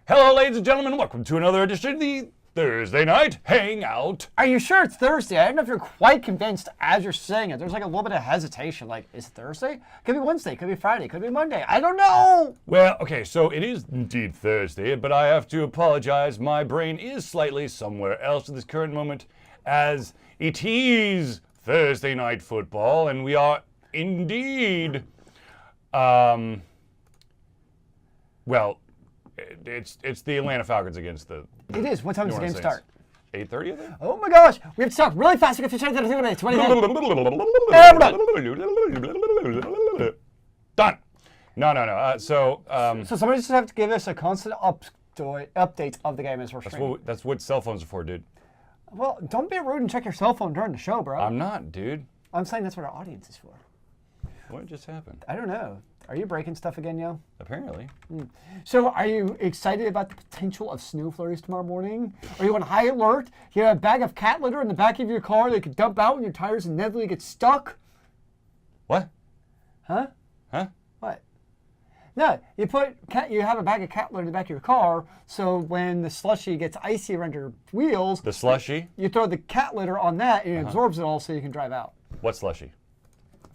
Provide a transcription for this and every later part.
Hello, ladies and gentlemen. Welcome to another edition of the Thursday Night Hangout. Are you sure it's Thursday? I don't know if you're quite convinced as you're saying it. There's like a little bit of hesitation. Like, is it Thursday? Could be Wednesday. Could be Friday. Could be Monday. I don't know. Well, okay, so it is indeed Thursday, but I have to apologize. My brain is slightly somewhere else at this current moment, as it is Thursday Night Football, and we are indeed, well, it's the Atlanta Falcons against the It is. What time does the game start? 8:30, I think? Oh my gosh. We have to talk really fast. We have to check that 20 minutes. Done. No. So somebody just have to give us a constant update of the game as we're streaming. that's what cell phones are for, dude. Well, don't be rude and check your cell phone during the show, bro. I'm not, dude. I'm saying that's what our audience is for. What just happened? I don't know. Are you breaking stuff again, yo? Apparently. So are you excited about the potential of snow flurries tomorrow morning? Are you on high alert? You have a bag of cat litter in the back of your car that could dump out when your tires inevitably get stuck? What? Huh? Huh? What? No, you have a bag of cat litter in the back of your car, so when the slushy gets icy around your wheels, The slushy? you throw the cat litter on that and it absorbs it all so you can drive out. What slushy?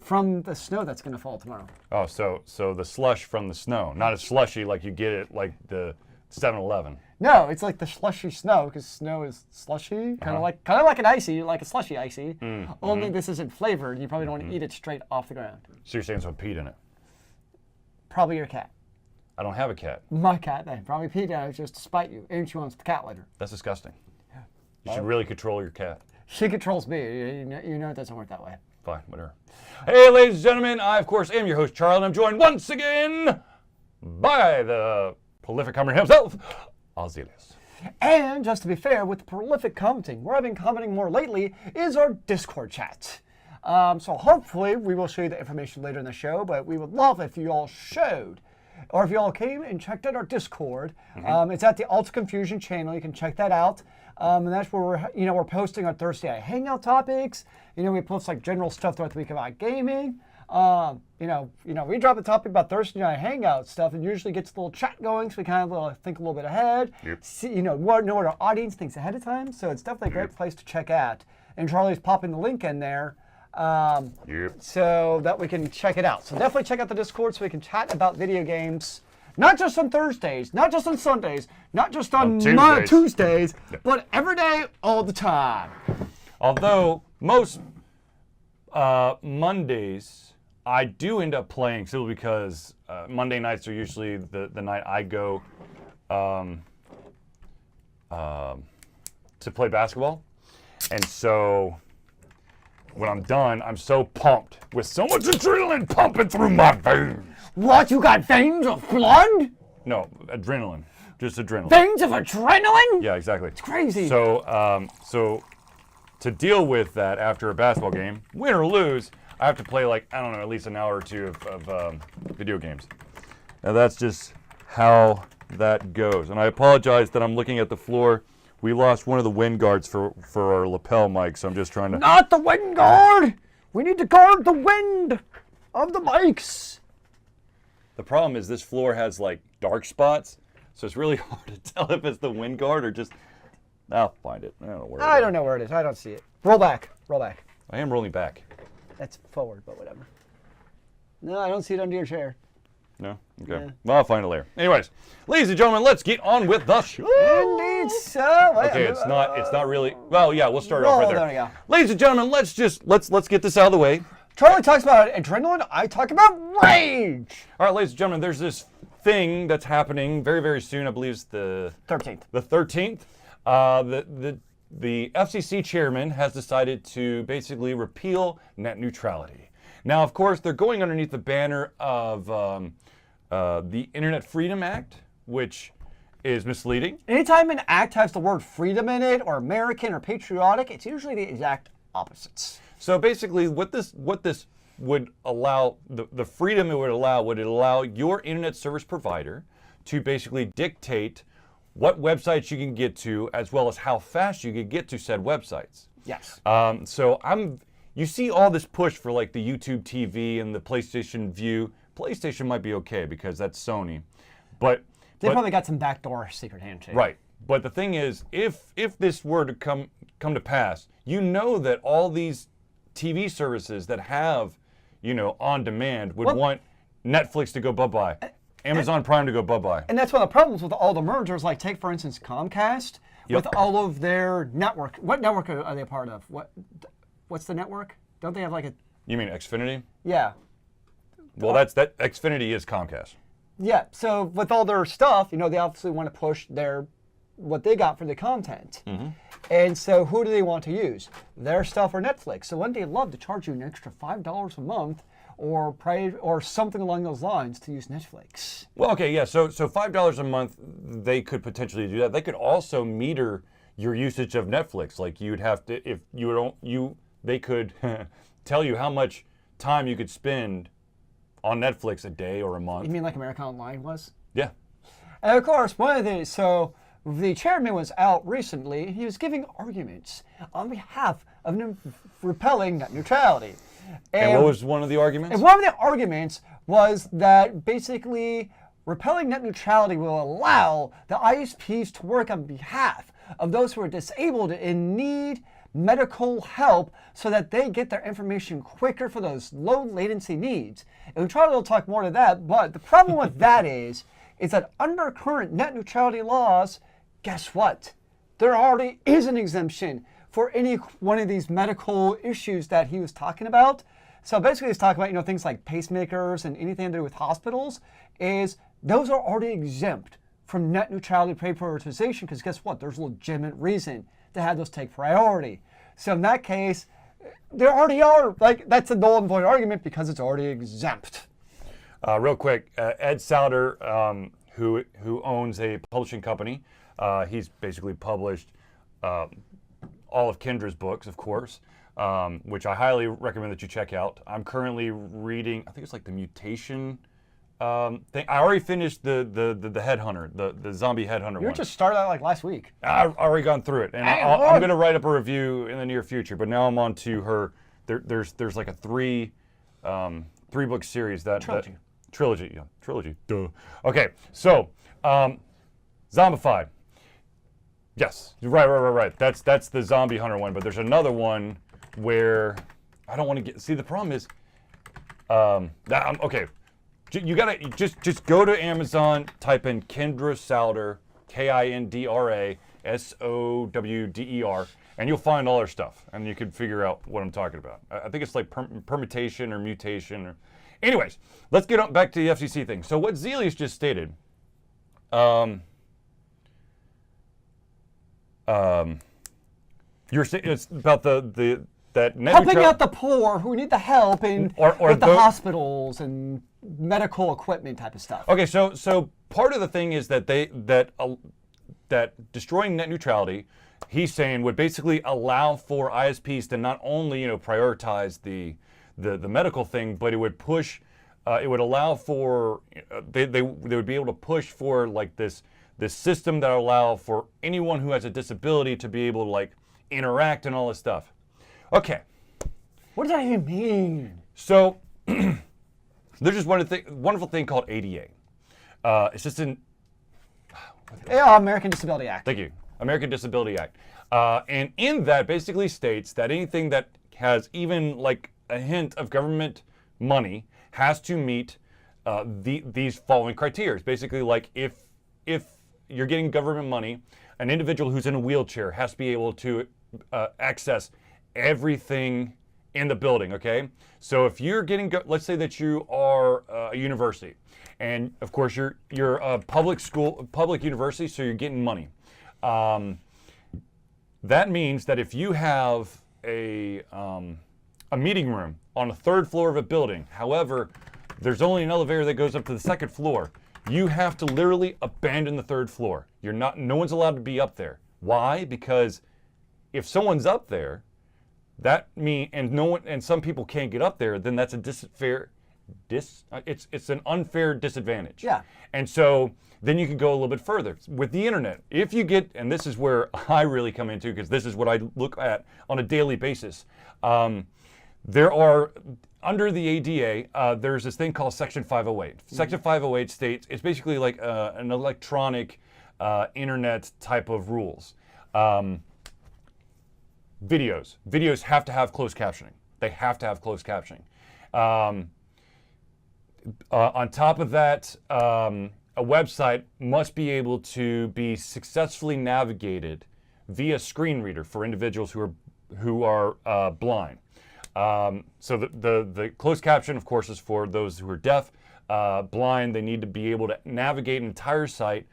From the snow that's going to fall tomorrow. Oh, so the slush from the snow, not a slushy like you get it like the 7-Eleven. No, it's like the slushy snow because snow is slushy, kind of like an icy, like a slushy icy. Only this isn't flavored. You probably don't want to eat it straight off the ground. So you're saying someone peed in it? Probably your cat. I don't have a cat. My cat, then. Probably peed in it just to spite you, and she wants the cat litter. That's disgusting. You should really control your cat. She controls me. You know it doesn't work that way. Fine, whatever. Hey, ladies and gentlemen, I, of course, am your host, Charlie, and I'm joined once again by the prolific commenter himself, Zealeus. And just to be fair, with the prolific commenting, where I've been commenting more lately is our Discord chat. So hopefully we will show you the information later in the show, but we would love if you all showed, or if you all came and checked out our Discord. It's at the Alt Confusion channel. You can check that out. And that's where we're posting our Thursday Night Hangout topics. We post like general stuff throughout the week about gaming. We drop a topic about Thursday Night Hangout stuff and usually gets a little chat going, so we kind of think a little bit ahead. Yep. See, know what our audience thinks ahead of time. So it's definitely a great place to check out. And Charlie's popping the link in there. So that we can check it out. So definitely check out the Discord so we can chat about video games. Not just on Thursdays, not just on Sundays, not just on Tuesdays, but every day, all the time. Although most Mondays, I do end up playing simply because Monday nights are usually the night I go to play basketball. And so when I'm done, I'm so pumped with so much adrenaline pumping through my veins. What, you got veins of blood? No, adrenaline. Just adrenaline. Veins of adrenaline? Yeah, exactly. It's crazy. So, to deal with that after a basketball game, win or lose, I have to play at least an hour or two of video games. Now that's just how that goes. And I apologize that I'm looking at the floor. We lost one of the wind guards for our lapel mic, so I'm just trying to... Not the wind guard! We need to guard the wind of the mics. The problem is this floor has dark spots, so it's really hard to tell if it's the wind guard or just... I'll find it. I don't know where it is. I don't know where it is. I don't see it. Roll back. Roll back. I am rolling back. That's forward, but whatever. No, I don't see it under your chair. No? Okay. Yeah. Well, I'll find it later. Anyways, ladies and gentlemen, let's get on with the show. Indeed so. Okay, it's not really... Well, yeah, we'll start off right there. There we go. Ladies and gentlemen, let's get this out of the way. Charlie talks about adrenaline. I talk about rage. All right, ladies and gentlemen, there's this thing that's happening very, very soon. I believe it's the 13th. The 13th. The FCC chairman has decided to basically repeal net neutrality. Now, of course, they're going underneath the banner of the Internet Freedom Act, which is misleading. Anytime an act has the word freedom in it, or American, or patriotic, it's usually the exact opposites. So basically, what this would allow, the freedom it would allow your internet service provider to basically dictate what websites you can get to, as well as how fast you can get to said websites. Yes. You see all this push for the YouTube TV and the PlayStation View. PlayStation might be okay because that's Sony, but They probably got some backdoor secret handshake. Right. But the thing is, if this were to come to pass, you know that all these TV services that have, on demand would want Netflix to go bye-bye, Amazon Prime to go bye-bye. And that's one of the problems with all the mergers. Like, take, for instance, Comcast with all of their network. What network are they a part of? What's the network? Don't they have like a... You mean Xfinity? Yeah. Well, that Xfinity is Comcast. Yeah, so with all their stuff, they obviously want to push what they got for the content. Mm-hmm. And so who do they want to use? Their stuff or Netflix. So wouldn't they love to charge you an extra $5 a month or something along those lines to use Netflix? Well, okay, yeah, so $5 a month, they could potentially do that. They could also meter your usage of Netflix. Like, you'd have to, if you don't, they could tell you how much time you could spend on Netflix a day or a month. You mean like America Online was? Yeah. And of course, one of the, so the chairman was out recently, and he was giving arguments on behalf of repelling net neutrality. And what was one of the arguments? And one of the arguments was that basically repelling net neutrality will allow the ISPs to work on behalf of those who are disabled and need medical help so that they get their information quicker for those low latency needs. And we'll talk more to that, but the problem with that is that under current net neutrality laws, guess what? There already is an exemption for any one of these medical issues that he was talking about. So basically he's talking about, things like pacemakers and anything to do with hospitals, is those are already exempt from net neutrality prioritization, because guess what? There's a legitimate reason to have those take priority. So in that case, there already are, that's a null and void argument because it's already exempt. Real quick, Ed Souter, who owns a publishing company, he's basically published all of Kendra's books, of course, which I highly recommend that you check out. I'm currently reading, I think it's like the mutation thing. I already finished the Headhunter, the zombie Headhunter You one. just started that like last week. I've already gone through it, and I'm going to write up a review in the near future. But now I'm on to her. There's like a three book series trilogy. Duh. Okay, so Zombified. Yes, right. That's the Zombie Hunter one. But there's another one where I don't want to get. See, the problem is, okay. You gotta just go to Amazon, type in Kendra Souder, KINDRA SOWDER, and you'll find all our stuff, and you can figure out what I'm talking about. I think it's like permutation or mutation. Anyways, let's get back to the FCC thing. So what Zealeus just stated, you're saying it's about that net helping out the poor who need the help with the hospitals and medical equipment type of stuff. Okay, so part of the thing is that that destroying net neutrality, he's saying, would basically allow for ISPs to not only prioritize the medical thing, but it would push, it would allow for they would be able to push for like this system that would allow for anyone who has a disability to be able to like interact and all this stuff. Okay. What does that even mean? So there's this wonderful thing called ADA. It's just American Disability Act. Thank you. American Disability Act. And in that basically states that anything that has even like a hint of government money has to meet these following criteria. Basically, like if you're getting government money, an individual who's in a wheelchair has to be able to access everything in the building, okay? So if you're getting, let's say that you are a university, and of course you're a public university, so you're getting money. That means that if you have a meeting room on the third floor of a building, however, there's only an elevator that goes up to the second floor, you have to literally abandon the third floor. No one's allowed to be up there. Why? Because if someone's up there, and some people can't get up there, then that's it's an unfair disadvantage. Yeah. And so then you can go a little bit further with the internet. If you get, and this is where I really come into, because this is what I look at on a daily basis. There are under the ADA, there's this thing called Section 508. Section 508 states it's basically like an electronic internet type of rules. Videos have to have closed captioning. They have to have closed captioning. On top of that, a website must be able to be successfully navigated via screen reader for individuals who are blind. So the closed caption, of course, is for those who are deaf, blind. They need to be able to navigate an entire site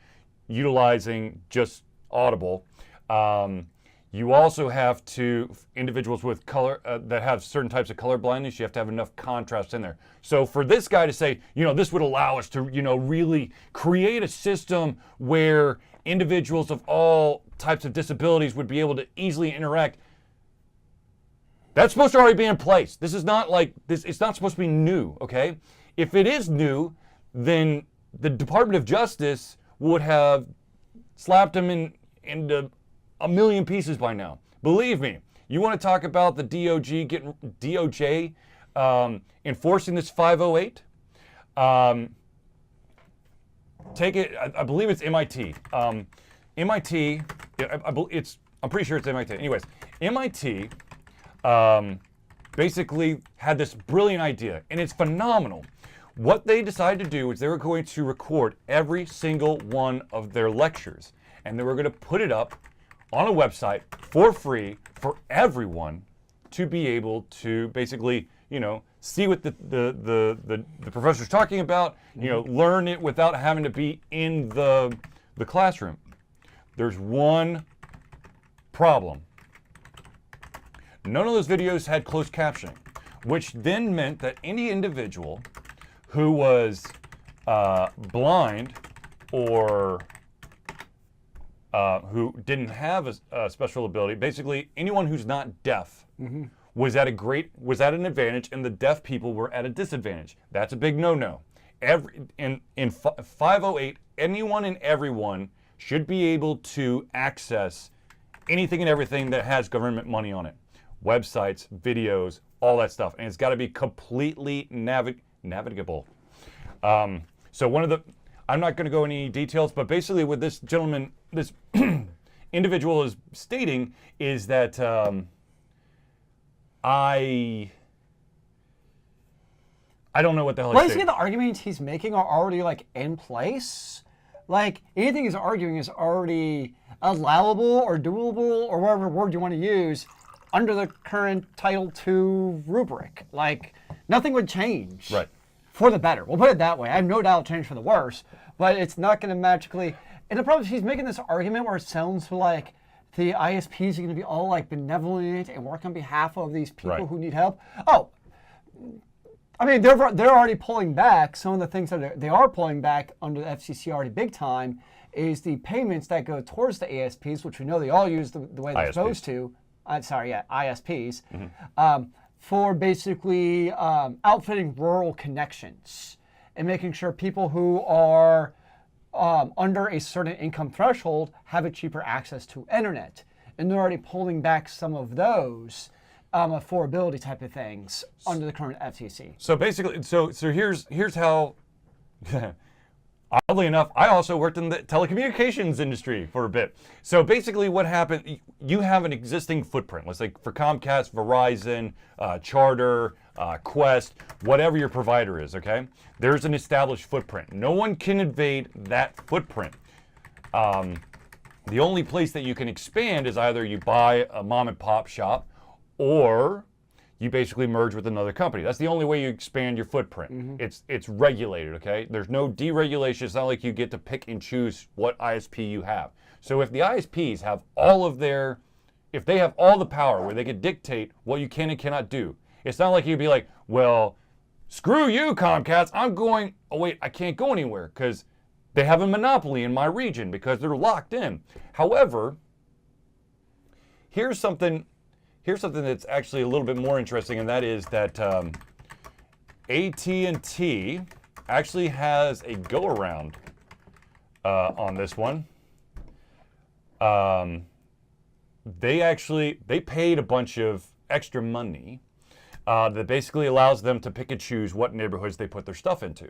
utilizing just Audible. You also have to, individuals with color, that have certain types of color blindness, you have to have enough contrast in there. So for this guy to say, this would allow us to, really create a system where individuals of all types of disabilities would be able to easily interact, that's supposed to already be in place. This is not like, it's not supposed to be new, okay? If it is new, then the Department of Justice would have slapped him into a million pieces by now. Believe me, you want to talk about the DOJ enforcing this 508? Take it. I believe it's MIT. MIT. I'm pretty sure it's MIT. Anyways, MIT basically had this brilliant idea, and it's phenomenal. What they decided to do is they were going to record every single one of their lectures, and they were going to put it up on a website for free for everyone to be able to basically, see what the professor's talking about, learn it without having to be in the classroom. There's one problem. None of those videos had closed captioning, which then meant that any individual who was blind or who didn't have a special ability, basically anyone who's not deaf, was at an advantage, and the deaf people were at a disadvantage. That's a big no-no. In 508, anyone and everyone should be able to access anything and everything that has government money on it. Websites, videos, all that stuff. And it's got to be completely navigable. So I'm not going to go into any details, but basically what this gentleman, this individual is stating is that I don't know what the hell he's saying. Basically, the arguments he's making are already in place. Anything he's arguing is already allowable or doable or whatever word you want to use under the current Title II rubric. Nothing would change. Right. For the better. We'll put it that way. I have no doubt it'll change for the worse, but it's not going to magically. And the problem is he's making this argument where it sounds like the ISPs are going to be all benevolent and work on behalf of these people who need help. Oh, I mean, they're already pulling back. Some of the things that they are pulling back under the FCC already big time is the payments that go towards the ASPs, which we know they all use the way they're supposed to. ISPs. For basically outfitting rural connections and making sure people who are under a certain income threshold have a cheaper access to internet. And they're already pulling back some of those affordability type of things under the current FCC. So basically, so here's how. Oddly enough, I also worked in the telecommunications industry for a bit. So basically what happened, you have an existing footprint. Let's say for Comcast, Verizon, Charter, Quest, whatever your provider is, okay? There's an established footprint. No one can invade that footprint. The only place that you can expand is either you buy a mom and pop shop or you basically merge with another company. That's the only way you expand your footprint. It's regulated, okay? There's no deregulation. It's not like you get to pick and choose what ISP you have. So if the ISPs have if they have all the power where they can dictate what you can and cannot do, it's not like you'd be like, well, screw you, Comcast. I can't go anywhere because they have a monopoly in my region because they're locked in. However, here's something that's actually a little bit more interesting, and that is that AT&T actually has a go-around on this one. They paid a bunch of extra money that basically allows them to pick and choose what neighborhoods they put their stuff into.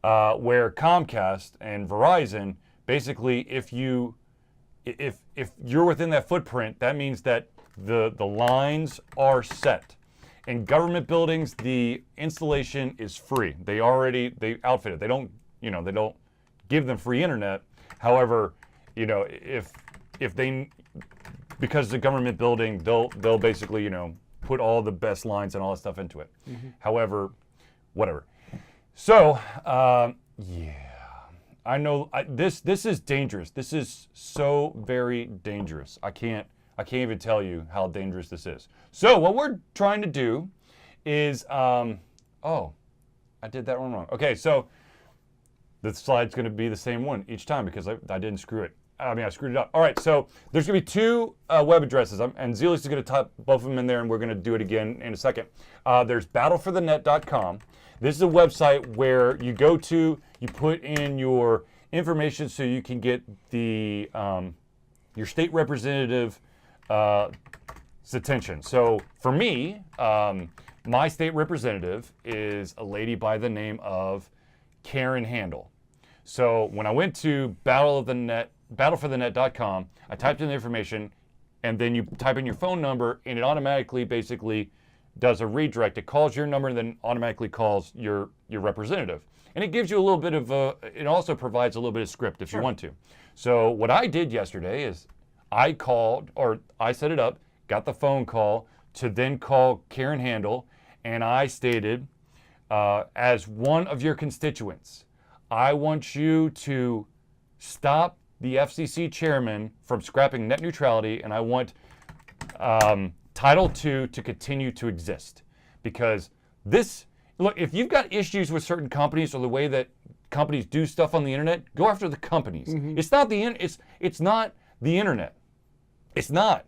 Where Comcast and Verizon, basically, if you're within that footprint, that means that the lines are set. In government buildings, the installation is free. They outfit it. They don't give them free internet. However, if they, because it's a government building, they'll basically, put all the best lines and all that stuff into it. However, whatever. So, yeah, I know this is dangerous. This is so very dangerous. I can't even tell you how dangerous this is. So what we're trying to do is, oh, I did that one wrong. Okay, so the slide's going to be the same one each time because I didn't screw it. I screwed it up. All right, so there's going to be two web addresses, and Zealeus is going to type both of them in there, and we're going to do it again in a second. There's battleforthenet.com. This is a website where you go to, you put in your information so you can get the your state representative attention. So for me, my state representative is a lady by the name of Karen Handel. So when I went to battleforthenet.com, I typed in the information, and then you type in your phone number, and it automatically basically does a redirect. It calls your number and then automatically calls your representative. And it gives you a little bit of it also provides a little bit of script if you want to. So what I did yesterday is I set it up, got the phone call to then call Karen Handel, and I stated, as one of your constituents, I want you to stop the FCC chairman from scrapping net neutrality, and I want Title II to continue to exist. Because look, if you've got issues with certain companies or the way that companies do stuff on the internet, go after the companies. It's not it's not the internet. It's not.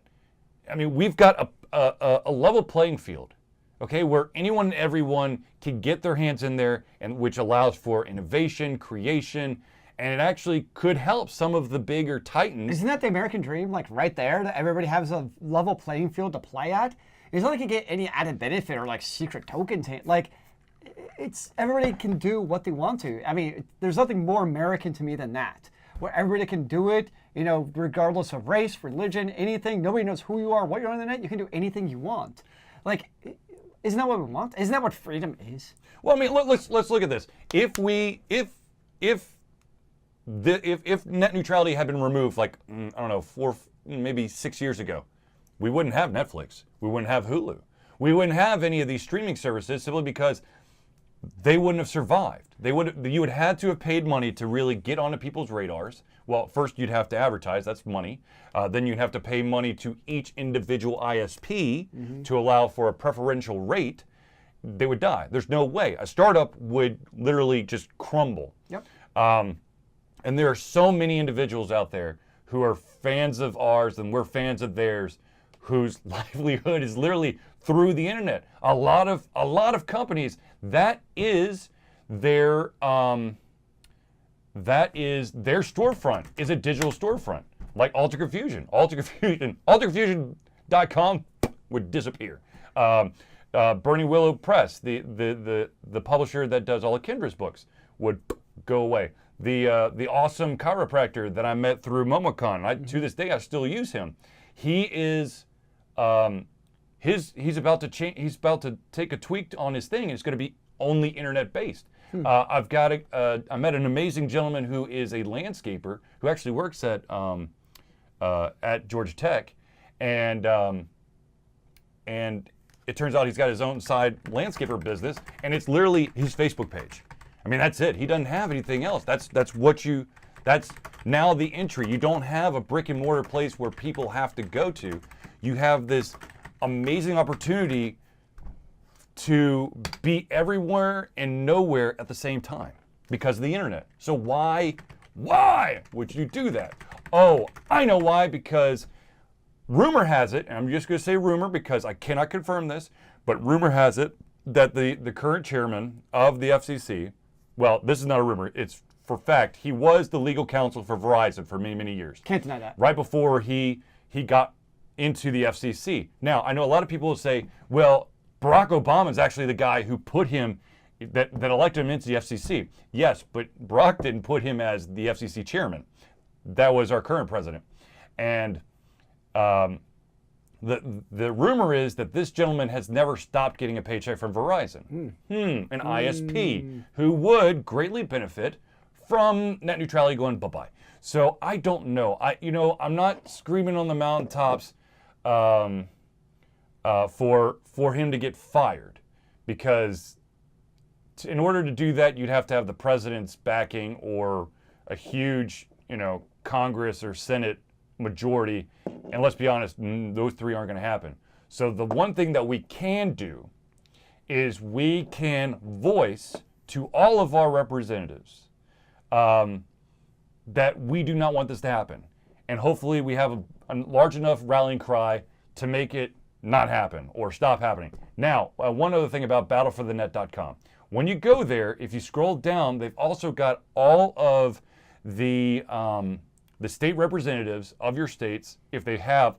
We've got a level playing field, okay, where anyone and everyone can get their hands in there, and which allows for innovation, creation, and it actually could help some of the bigger titans. Isn't that the American dream, like right there, that everybody has a level playing field to play at? It's not like you get any added benefit or like secret tokens. Like, it's everybody can do what they want to. There's nothing more American to me than that, where everybody can do it, regardless of race, religion, anything. Nobody knows who you are, what you're on the net. You can do anything you want. Like, isn't that what we want? Isn't that what freedom is? Well, let's look at this. If net neutrality had been removed, like, I don't know, 4, maybe 6 years ago, we wouldn't have Netflix. We wouldn't have Hulu. We wouldn't have any of these streaming services simply because they wouldn't have survived. You would have had to have paid money to really get onto people's radars. Well, first you'd have to advertise, that's money. Then you'd have to pay money to each individual ISP to allow for a preferential rate. They would die. There's no way. A startup would literally just crumble. Yep. And there are so many individuals out there who are fans of ours and we're fans of theirs, whose livelihood is literally through the internet. A lot of companies, that is their storefront, is a digital storefront, like Altered Confusion. AlterConfusion.com would disappear. Burning Willow Press, the publisher that does all of Kendra's books, would go away. The awesome chiropractor that I met through MomoCon, to this day I still use him. He is he's about to change. He's about to take a tweak on his thing, and it's going to be only internet based. I met an amazing gentleman who is a landscaper who actually works at Georgia Tech, and it turns out he's got his own side landscaper business, and it's literally his Facebook page. That's it. He doesn't have anything else. That's now the entry. You don't have a brick and mortar place where people have to go to. You have this amazing opportunity to be everywhere and nowhere at the same time because of the internet. So why would you do that? Oh, I know why, because rumor has it, and I'm just going to say rumor because I cannot confirm this, but rumor has it that the current chairman of the FCC, well, this is not a rumor, it's for fact, he was the legal counsel for Verizon for many, many years. Can't deny that. Right before he got into the FCC. Now, I know a lot of people will say, well, Barack Obama is actually the guy who put him, that elected him into the FCC. Yes, but Barack didn't put him as the FCC chairman. That was our current president. And the rumor is that this gentleman has never stopped getting a paycheck from Verizon, an ISP, who would greatly benefit from net neutrality going bye-bye. So I don't know. I'm not screaming on the mountaintops for him to get fired, because in order to do that, you'd have to have the president's backing or a huge, Congress or Senate majority. And let's be honest, those three aren't going to happen. So the one thing that we can do is we can voice to all of our representatives that we do not want this to happen. And hopefully we have a large enough rallying cry to make it not happen or stop happening. Now, one other thing about battleforthenet.com. When you go there, if you scroll down, they've also got all of the state representatives of your states. If they have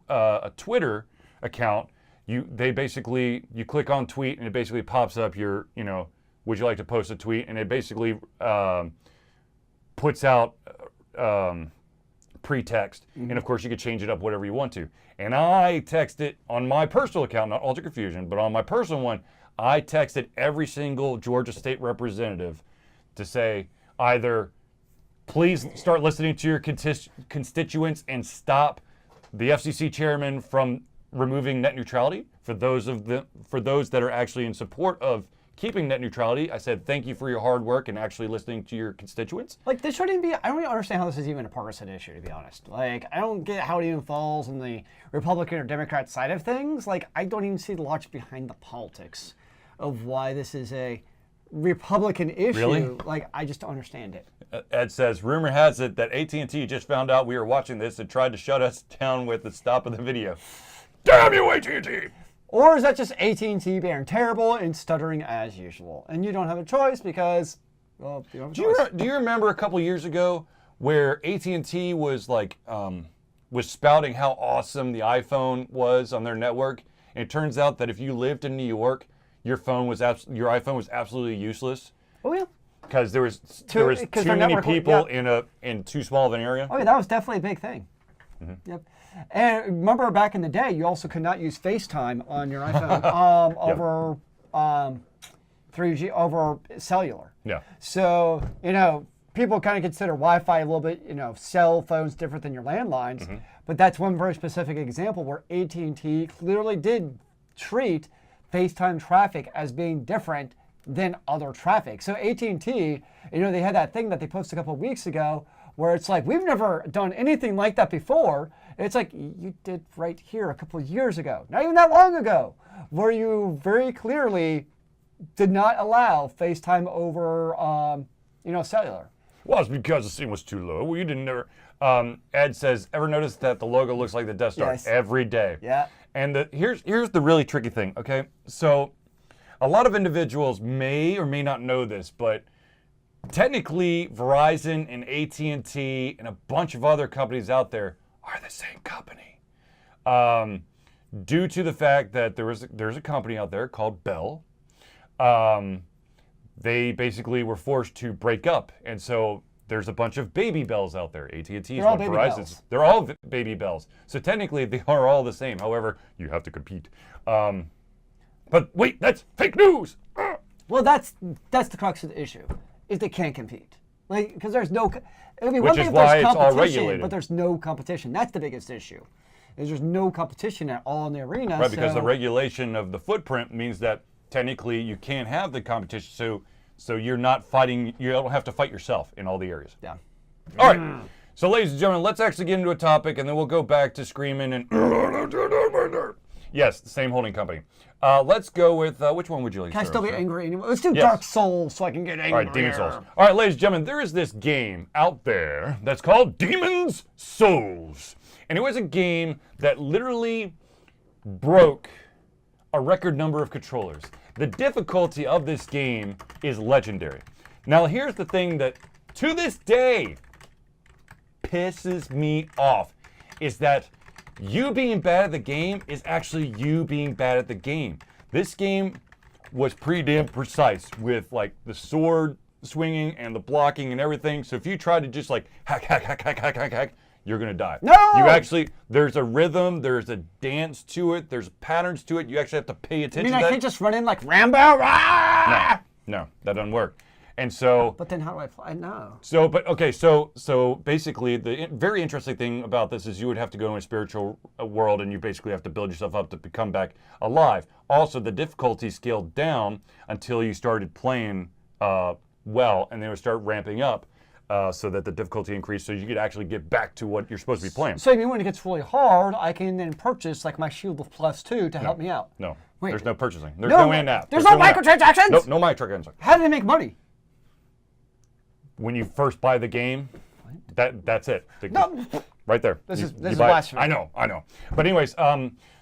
a Twitter account, you click on tweet and it basically pops up your, would you like to post a tweet? And it basically puts out pretext. And of course you could change it up whatever you want to. And I text it on my personal account, not Alter Confusion, but on my personal one, I texted every single Georgia state representative to say either please start listening to your constituents and stop the FCC chairman from removing net neutrality. For those that are actually in support of keeping net neutrality, I said thank you for your hard work and actually listening to your constituents. Like, this shouldn't be, I don't even understand how this is even a partisan issue, to be honest. Like, I don't get how it even falls on the Republican or Democrat side of things. Like, I don't even see the logic behind the politics of why this is a Republican issue. Really? Like, I just don't understand it. Ed says, rumor has it that AT&T just found out we were watching this and tried to shut us down with the stop of the video. Damn you, AT&T! Or is that just AT&T being terrible and stuttering as usual? And you don't have a choice because, well, you don't have a choice. Do you remember a couple years ago where AT&T was like, was spouting how awesome the iPhone was on their network? And it turns out that if you lived in New York, your iPhone was absolutely useless. Oh yeah. Because there was too many people in too small of an area. Oh yeah, that was definitely a big thing. Yep. And remember back in the day, you also could not use FaceTime on your iPhone over 3G, over cellular. Yeah. So, people kind of consider Wi-Fi a little bit, cell phones different than your landlines. But that's one very specific example where AT&T clearly did treat FaceTime traffic as being different than other traffic. So AT&T, they had that thing that they posted a couple of weeks ago where it's like, we've never done anything like that before. It's like, you did right here a couple of years ago, not even that long ago, where you very clearly did not allow FaceTime over, cellular. Well, it's because the scene was too low. Well, you didn't never. Ed says, ever notice that the logo looks like the Death Star? Yes. Every day. Yeah. And here's the really tricky thing, okay? So a lot of individuals may or may not know this, but technically Verizon and AT&T and a bunch of other companies out there are the same company. Due to the fact that there's a company out there called Bell. They basically were forced to break up. And so there's a bunch of baby bells out there. AT&T's one, Verizon's. They're all baby bells. So technically they are all the same. However, you have to compete. But wait, that's fake news. Well, that's the crux of the issue, is they can't compete. Like, because there's no, it would be one Which thing is if why there's it's all competition, regulated. but there's no competition. That's the biggest issue. Is there's no competition at all in the arena. Right, because the regulation of the footprint means that technically you can't have the competition. So you're not fighting, you don't have to fight yourself in all the areas. Yeah. All right. So ladies and gentlemen, let's actually get into a topic and then we'll go back to screaming and yes, the same holding company. Let's go with, which one would you like to Can I start still be with, sir? angry anymore? Let's do Dark Souls so I can get angry. All right, Demon Souls. All right, ladies and gentlemen, there is this game out there that's called Demon's Souls. And it was a game that literally broke a record number of controllers. The difficulty of this game is legendary. Now, here's the thing that, to this day, pisses me off, is that you being bad at the game is actually you being bad at the game. This game was pretty damn precise with like the sword swinging and the blocking and everything. So if you try to just like hack, you're gonna die. No! You actually, there's a rhythm, there's a dance to it, there's patterns to it. You actually have to pay attention to that. I can't just run in like Rambo? No, that doesn't work. And so, But then how do I play? No. So basically, the very interesting thing about this is you would have to go in a spiritual world, and you basically have to build yourself up to come back alive. Also, the difficulty scaled down until you started playing well, and then it would start ramping up so that the difficulty increased, so you could actually get back to what you're supposed to be playing. So you mean when it gets really hard, I can then purchase like my Shield of +2 to help me out? No, Wait. there's no purchasing. There's no in-app. There's no microtransactions? Nope, no microtransactions. How do they make money? When you first buy the game, that's it. No. Right there. This is buy it. blasphemy. I know. But anyways,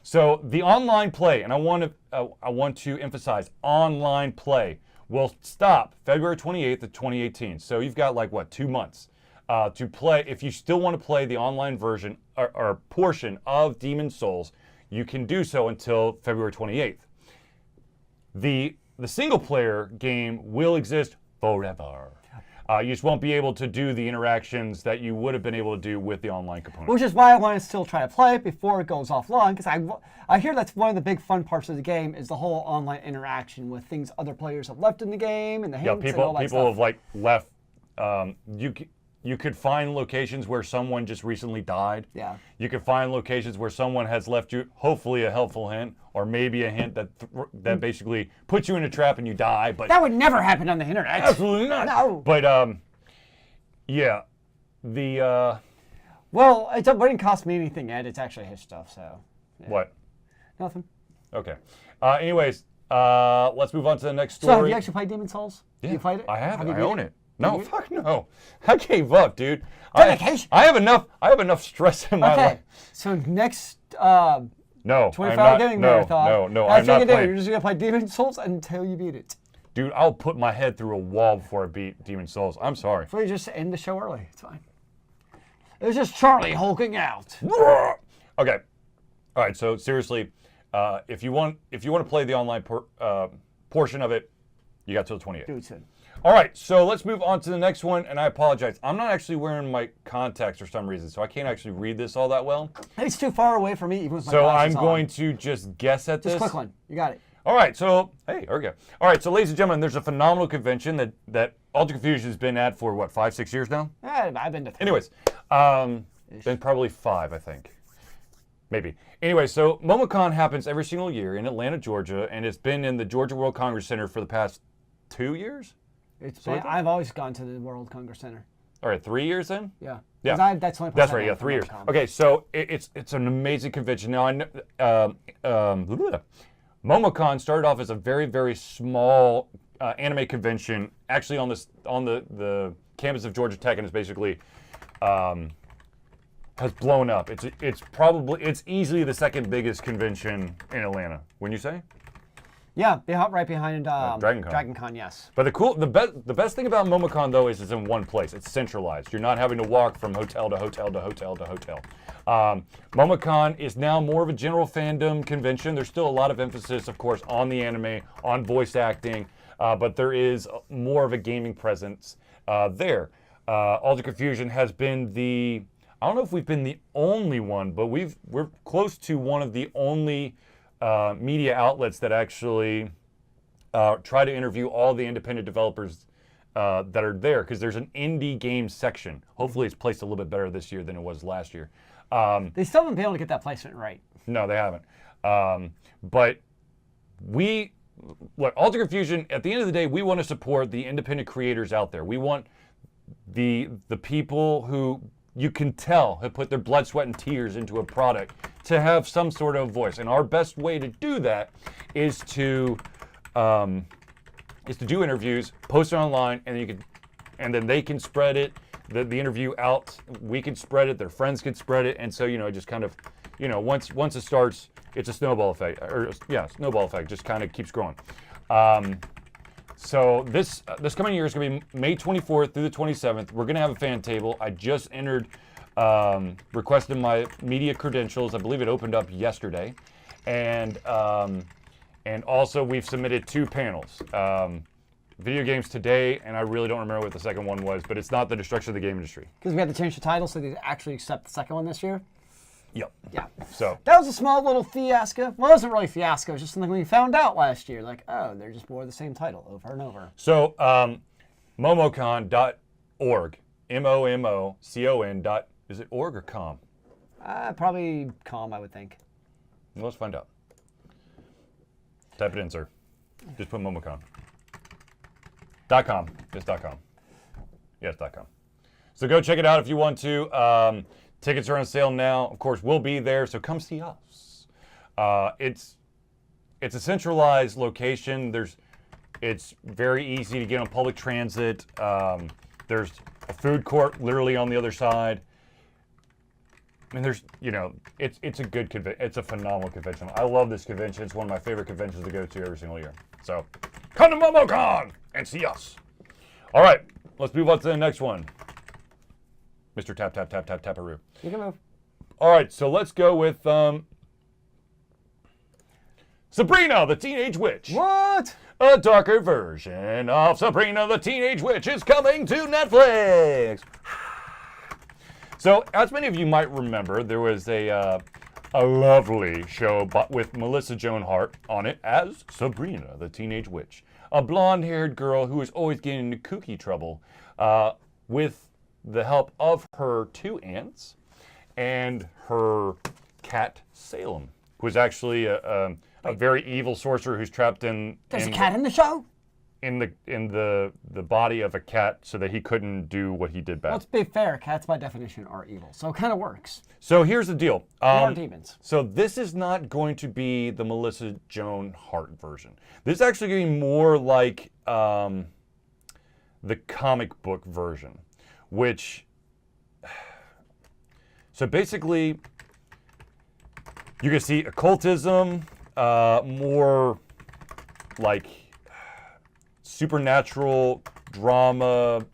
so the online play, and I want to emphasize online play will stop February 28th of 2018. So you've got like 2 months to play. If you still want to play the online version or portion of Demon's Souls, you can do so until February 28th. The single player game will exist forever. You just won't be able to do the interactions that you would have been able to do with the online component. Which is why I want to still try to play it before it goes offline, because I hear that's one of the big fun parts of the game is the whole online interaction with things other players have left in the game and the hints and all that people stuff. have left. You could find locations where someone just recently died. Yeah. You could find locations where someone has left you, hopefully a helpful hint, or maybe a hint that basically puts you in a trap and you die. But that would never happen on the internet. Absolutely not. No. But yeah, the well, it wouldn't cost me anything, Ed. It's actually his stuff, so. Yeah. What? Nothing. Okay. Anyways, let's move on to the next story. So have you actually played Demon's Souls? Yeah, You played it? I have it. you I beat own it. No, fuck no. I gave up, dude. Dedication. I have enough stress in my Okay. life. So next No, 25 gaming marathon. No, that's I'm what not you do. playing. You're just gonna play Demon's Souls until you beat it. Dude, I'll put my head through a wall before I beat Demon's Souls. I'm sorry. So you just end the show early. It's fine. It was just Charlie hulking out. Okay. All right. So seriously, if you want to play the online portion of it, you got till the 28th. Dude said. All right. So let's move on to the next one. And I apologize. I'm not actually wearing my contacts for some reason, so I can't actually read this all that well. It's too far away from me, even with my So glasses I'm going to just guess at this. Just quick one. You got it. All right, so, hey, there we go. All right, so ladies and gentlemen, there's a phenomenal convention that Ultra Confusion has been at for, 5-6 years now? I've been to 3. Anyways, been probably 5, I think. Maybe. Anyway, so MomoCon happens every single year in Atlanta, Georgia, and it's been in the Georgia World Congress Center for the past 2 years? I've always gone to the World Congress Center. All right, 3 years then? Yeah. Yeah. That's the only place That's I've right, been yeah, for 3 years. MomoCon. Okay, so it's an amazing convention. Now, I know, MomoCon started off as a very, very small anime convention, actually on the campus of Georgia Tech, and it's basically has blown up. It's easily the second biggest convention in Atlanta. Wouldn't you say? Yeah, right behind DragonCon. DragonCon, yes. But the best thing about MomoCon though is it's in one place. It's centralized. You're not having to walk from hotel to hotel to hotel to hotel. MomoCon is now more of a general fandom convention. There's still a lot of emphasis, of course, on the anime, on voice acting, but there is more of a gaming presence there. Ultra Confusion has been I don't know if we've been the only one, but we're close to one of the only media outlets that actually try to interview all the independent developers that are there, because there's an indie game section. Hopefully it's placed a little bit better this year than it was last year. They still haven't been able to get that placement right. No, they haven't. But Ultra Confusion, at the end of the day, we want to support the independent creators out there. We want the people who you can tell have put their blood, sweat, and tears into a product to have some sort of voice. And our best way to do that is to do interviews, post it online, and then they can spread it, the interview out. We can spread it, their friends can spread it, and so it just kind of, once it starts, it's a snowball effect, snowball effect, just kind of keeps growing. So this coming year is going to be May 24th through the 27th. We're going to have a fan table. I just requested my media credentials. I believe it opened up yesterday. And And also, we've submitted 2 panels. Video Games Today, and I really don't remember what the second one was, but it's not the destruction of the game industry. Because we had to change the title so they actually accept the second one this year. Yep. Yeah. So that was a small little fiasco. Well, it wasn't really a fiasco. It was just something we found out last year. Like, oh, they're just more of the same title over and over. So, momocon.org. MOMOCON. Is it org or com? Probably com, I would think. Well, let's find out. Type it in, sir. Just put momocon. .com. Just .com. Yes, .com. So go check it out if you want to. Tickets are on sale now. Of course, we'll be there, so come see us. It's a centralized location. It's very easy to get on public transit. There's a food court literally on the other side. I mean, it's a good convention. It's a phenomenal convention. I love this convention. It's one of my favorite conventions to go to every single year. So come to MomoCon and see us. All right, let's move on to the next one. Mr. Tap, Tap, Tap, Tap, Taparoo. You can move. All right, so let's go with Sabrina, the Teenage Witch. What? A darker version of Sabrina, the Teenage Witch is coming to Netflix. So, as many of you might remember, there was a lovely show with Melissa Joan Hart on it as Sabrina, the Teenage Witch. A blonde-haired girl who is always getting into kooky trouble with the help of her 2 aunts and her cat Salem, who is actually a very evil sorcerer who's trapped in. There's a cat in the show? In the body of a cat, so that he couldn't do what he did bad. Let's be fair. Cats, by definition, are evil, so it kind of works. So here's the deal. They are demons. So this is not going to be the Melissa Joan Hart version. This is actually going to be more like the comic book version, which. So basically, you can see occultism, more like supernatural drama,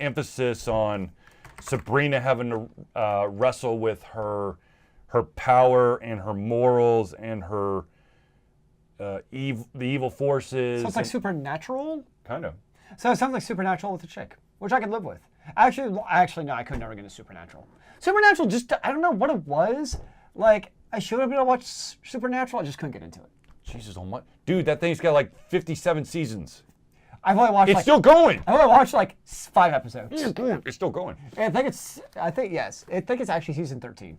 emphasis on Sabrina having to wrestle with her power and her morals and her the evil forces. So it's like Supernatural? Kind of. So it sounds like Supernatural with a chick, which I could live with. Actually, no, I could never get into Supernatural. Supernatural I don't know what it was. Like, I should have been able to watch Supernatural, I just couldn't get into it. Jesus almighty. Dude, that thing's got like 57 seasons. I've only watched It's still going. I've only watched like 5 episodes. It's still going. I think it's actually season 13.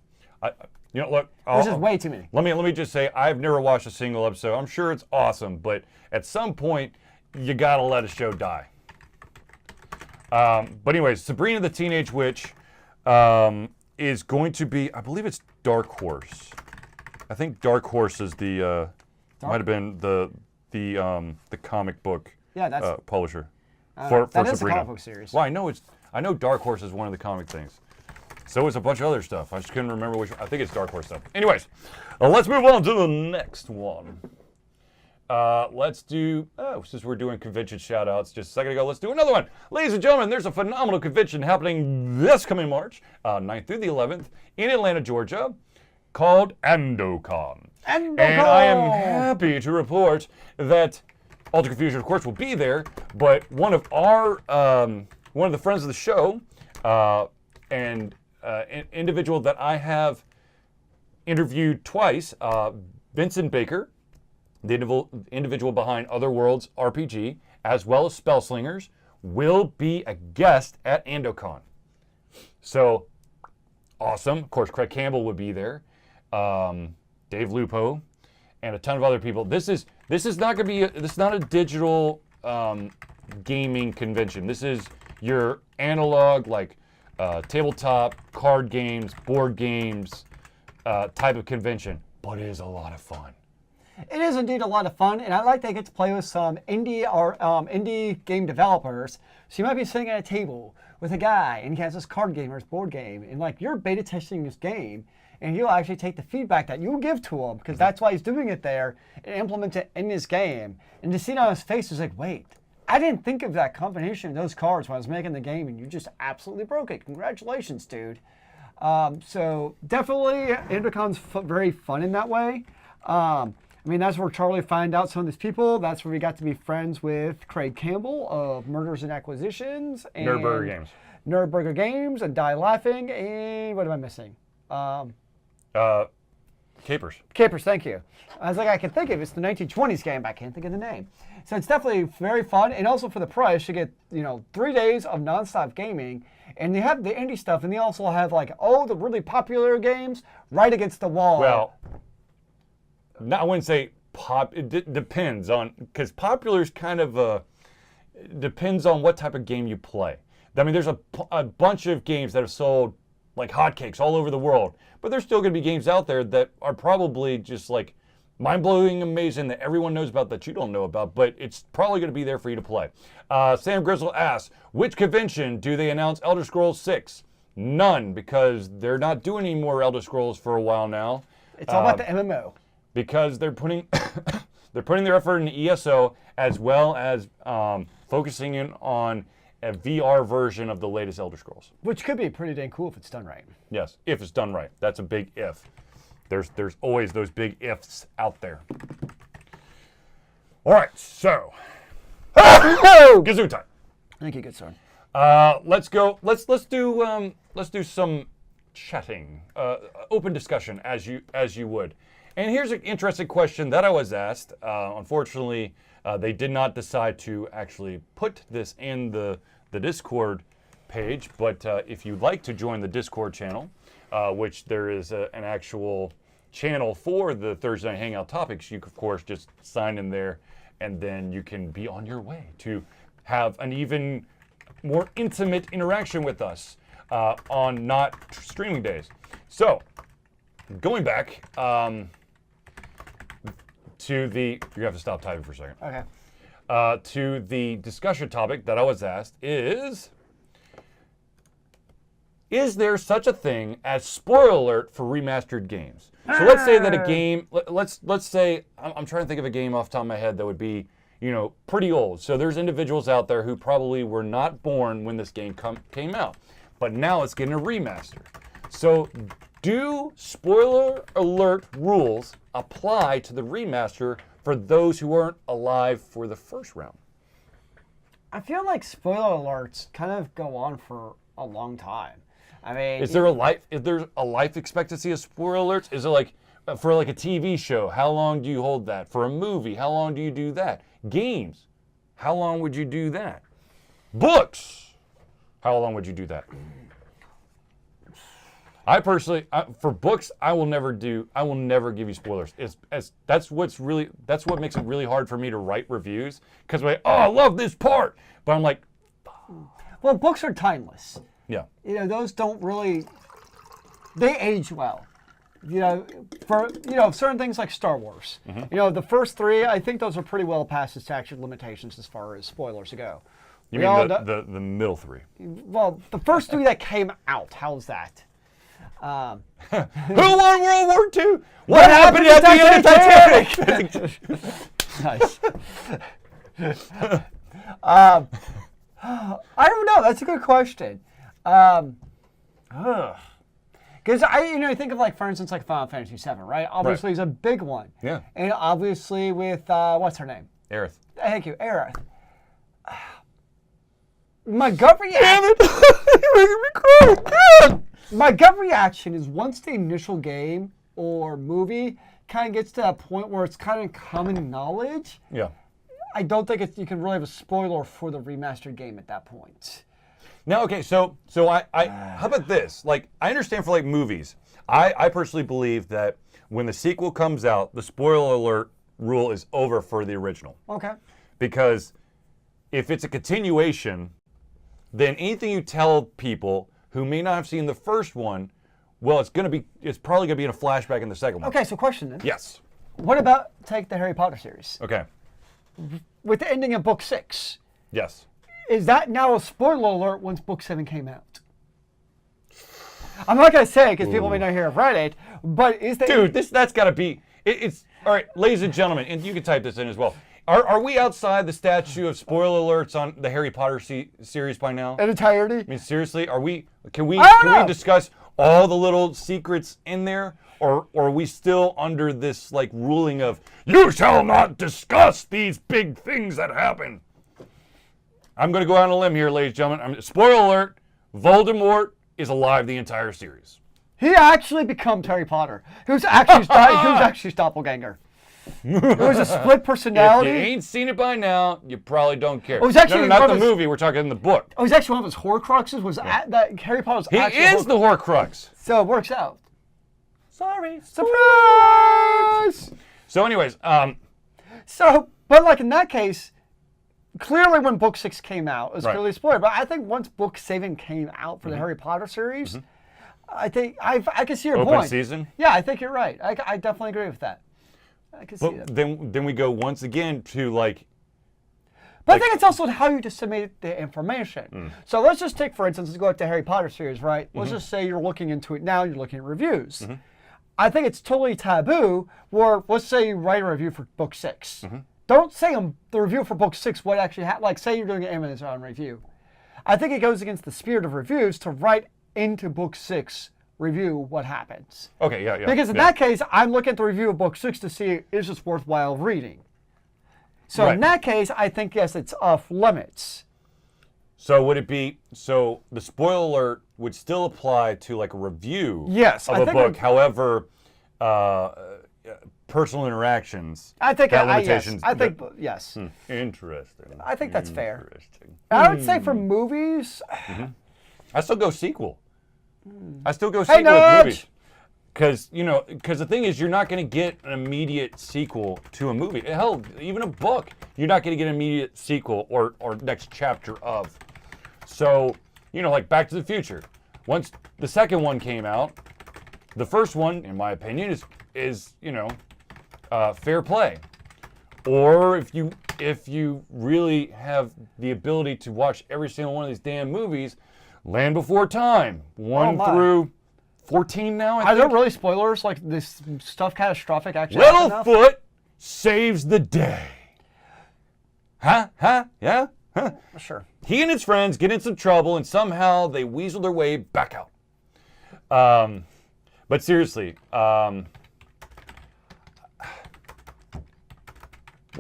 Look. Which is way too many. Let me just say, I've never watched a single episode. I'm sure it's awesome, but at some point, you gotta let a show die. But anyways, Sabrina the Teenage Witch is going to be, I believe it's Dark Horse. I think Dark Horse is might have been the comic book publisher for that is Sabrina. a comic book series. Well, I know Dark Horse is one of the comic things. So is a bunch of other stuff. I just couldn't remember which. I think it's Dark Horse stuff. Anyways, let's move on to the next one. Let's do, since we're doing convention shout-outs just a second ago, let's do another one. Ladies and gentlemen, there's a phenomenal convention happening this coming March, 9th through the 11th, in Atlanta, Georgia, called AndoCon. And I am happy to report that Ultra Confusion, of course, will be there, but one of the friends of the show, and an individual that I have interviewed twice, Vincent Baker, the individual behind Other Worlds RPG, as well as Spellslingers, will be a guest at AndoCon. So, awesome. Of course, Craig Campbell would be there, Dave Lupo, and a ton of other people. This is not going to be, this is not a digital gaming convention. This is your analog, like tabletop, card games, board games type of convention. But it is a lot of fun. It is indeed a lot of fun, and I like that I get to play with some indie game developers. So you might be sitting at a table with a guy, and he has this card game or his board game, and like you're beta testing this game, and he'll actually take the feedback that you give to him, because that's why he's doing it there, and implement it in his game. And to see it on his face is like, wait, I didn't think of that combination of those cards when I was making the game, and you just absolutely broke it. Congratulations, dude. So definitely, AndoCon's very fun in that way. I mean, that's where Charlie found out some of these people. That's where we got to be friends with Craig Campbell of Murders and Acquisitions. And Nerdburger Games. Nerdburger Games and Die Laughing. And what am I missing? Capers. Capers, thank you. I was like, I can think of it. It's the 1920s game, but I can't think of the name. So it's definitely very fun. And also for the price, you get, 3 days of nonstop gaming. And they have the indie stuff, and they also have the really popular games right against the wall. Well, I wouldn't say pop. It depends on, because popular is kind of depends on what type of game you play. I mean, there's a bunch of games that have sold like hotcakes all over the world, but there's still going to be games out there that are probably just like mind-blowing, amazing that everyone knows about that you don't know about, but it's probably going to be there for you to play. Sam Grizzle asks, which convention do they announce Elder Scrolls 6? None, because they're not doing any more Elder Scrolls for a while now. It's all about the MMO. Because they're putting their effort in ESO as well as focusing in on a VR version of the latest Elder Scrolls. Which could be pretty dang cool if it's done right. Yes, if it's done right. That's a big if. There's always those big ifs out there. All right, so Gazoo time. Thank you, good son. Let's go. Let's do some chatting, open discussion as you would. And here's an interesting question that I was asked. Unfortunately, they did not decide to actually put this in the Discord page. But if you'd like to join the Discord channel, which there is an actual channel for the Thursday Night Hangout topics, you, of course, just sign in there, and then you can be on your way to have an even more intimate interaction with us on not streaming days. So, going back to the, you have to stop typing for a second. Okay. To the discussion topic that I was asked is there such a thing as spoiler alert for remastered games? So let's say that a game, let's say, I'm trying to think of a game off the top of my head that would be, pretty old. So there's individuals out there who probably were not born when this game came out, but now it's getting a remaster. So do spoiler alert rules apply to the remaster for those who weren't alive for the first round? I feel like spoiler alerts kind of go on for a long time. I mean, Is there a life expectancy of spoiler alerts? Is it like for like a TV show? How long do you hold that? For a movie, how long do you do that? Games, how long would you do that? Books, how long would you do that? I personally, for books, I will never give you spoilers. That's what makes it really hard for me to write reviews, because I'm like, oh, I love this part, but I'm like, well, books are timeless. yeah. Those don't really, they age well. For certain things like Star Wars. Mm-hmm. The first three, I think those are pretty well past the statute of limitations as far as spoilers go. You mean the middle three? Well, the first three that came out, how's that? Who won World War II? What happened at the end of Titanic? Nice. I don't know. That's a good question. Because I think of for instance, Final Fantasy VII, right? Obviously, it's a big one. Yeah. And obviously with what's her name? Aerith. Thank you, Aerith. My gut reaction. Damn it! You're making me cry. My gut reaction is once the initial game or movie kind of gets to a point where it's kind of common knowledge. Yeah. I don't think you can really have a spoiler for the remastered game at that point. Now, okay, so I how about this? I understand for movies. I personally believe that when the sequel comes out, the spoiler alert rule is over for the original. Okay. Because if it's a continuation, then anything you tell people who may not have seen the first one, well, it's probably gonna be in a flashback in the second one. Okay, so question then. Yes. What about take the Harry Potter series? Okay. With the ending of book 6. Yes. Is that now a spoiler alert once book 7 came out? I'm not going to say it because people may not hear have read it, but is that... Dude, that's got to be... It's... All right, ladies and gentlemen, and you can type this in as well. Are we outside the statute of spoiler alerts on the Harry Potter series by now? In entirety? I mean, seriously, are we... Can we know. discuss all the little secrets in there, or are we still under this like ruling of you shall not discuss these big things that happen? I'm going to go out on a limb here, ladies and gentlemen. Spoiler alert: Voldemort is alive the entire series. He actually becomes Harry Potter. He was actually doppelganger. It was a split personality. If you ain't seen it by now, you probably don't care. It was actually no, not the movie. We're talking the book. It was actually one of his Horcruxes. That Harry Potter's He is the Horcrux. So it works out. Sorry, Surprise! So, anyways, but like in that case, clearly when Book 6 came out, it was clearly a spoiler. But I think once Book 7 came out for the Harry Potter series, I think I can see your point. Open season. Yeah, I think you're right. I definitely agree with that. I can see that. Then we go once again to like. But I think it's also how you disseminate the information. So let's just take, for instance, let's go back to Harry Potter series, right? Let's just say you're looking into it now, you're looking at reviews. I think it's totally taboo where, let's say you write a review for Book 6. Don't say the review for Book 6 what actually happened. Like, say you're doing an Amazon review. I think it goes against the spirit of reviews to write into Book 6 review what happens. Okay, yeah. Because in that case, I'm looking at the review of Book 6 to see is this worthwhile reading. So in that case, I think, yes, it's off limits. So would it be, so the spoiler alert would still apply to like a review of a book, however, personal interactions. I think limitations. Yes. Interesting. I think that's fair. I would say for movies, I still go sequel. With movies. Because the thing is, you're not going to get an immediate sequel to a movie. Hell, even a book, you're not going to get an immediate sequel or next chapter of. So, like Back to the Future. Once the second one came out, the first one, in my opinion, is fair play. Or if you really have the ability to watch every single one of these damn movies, Land Before Time, 1 through 14 now, I think. Are there really spoilers? Like this stuff catastrophic actually happened enough? Littlefoot saves the day. Yeah? Huh? Sure. He and his friends get in some trouble and somehow they weasel their way back out. But seriously, what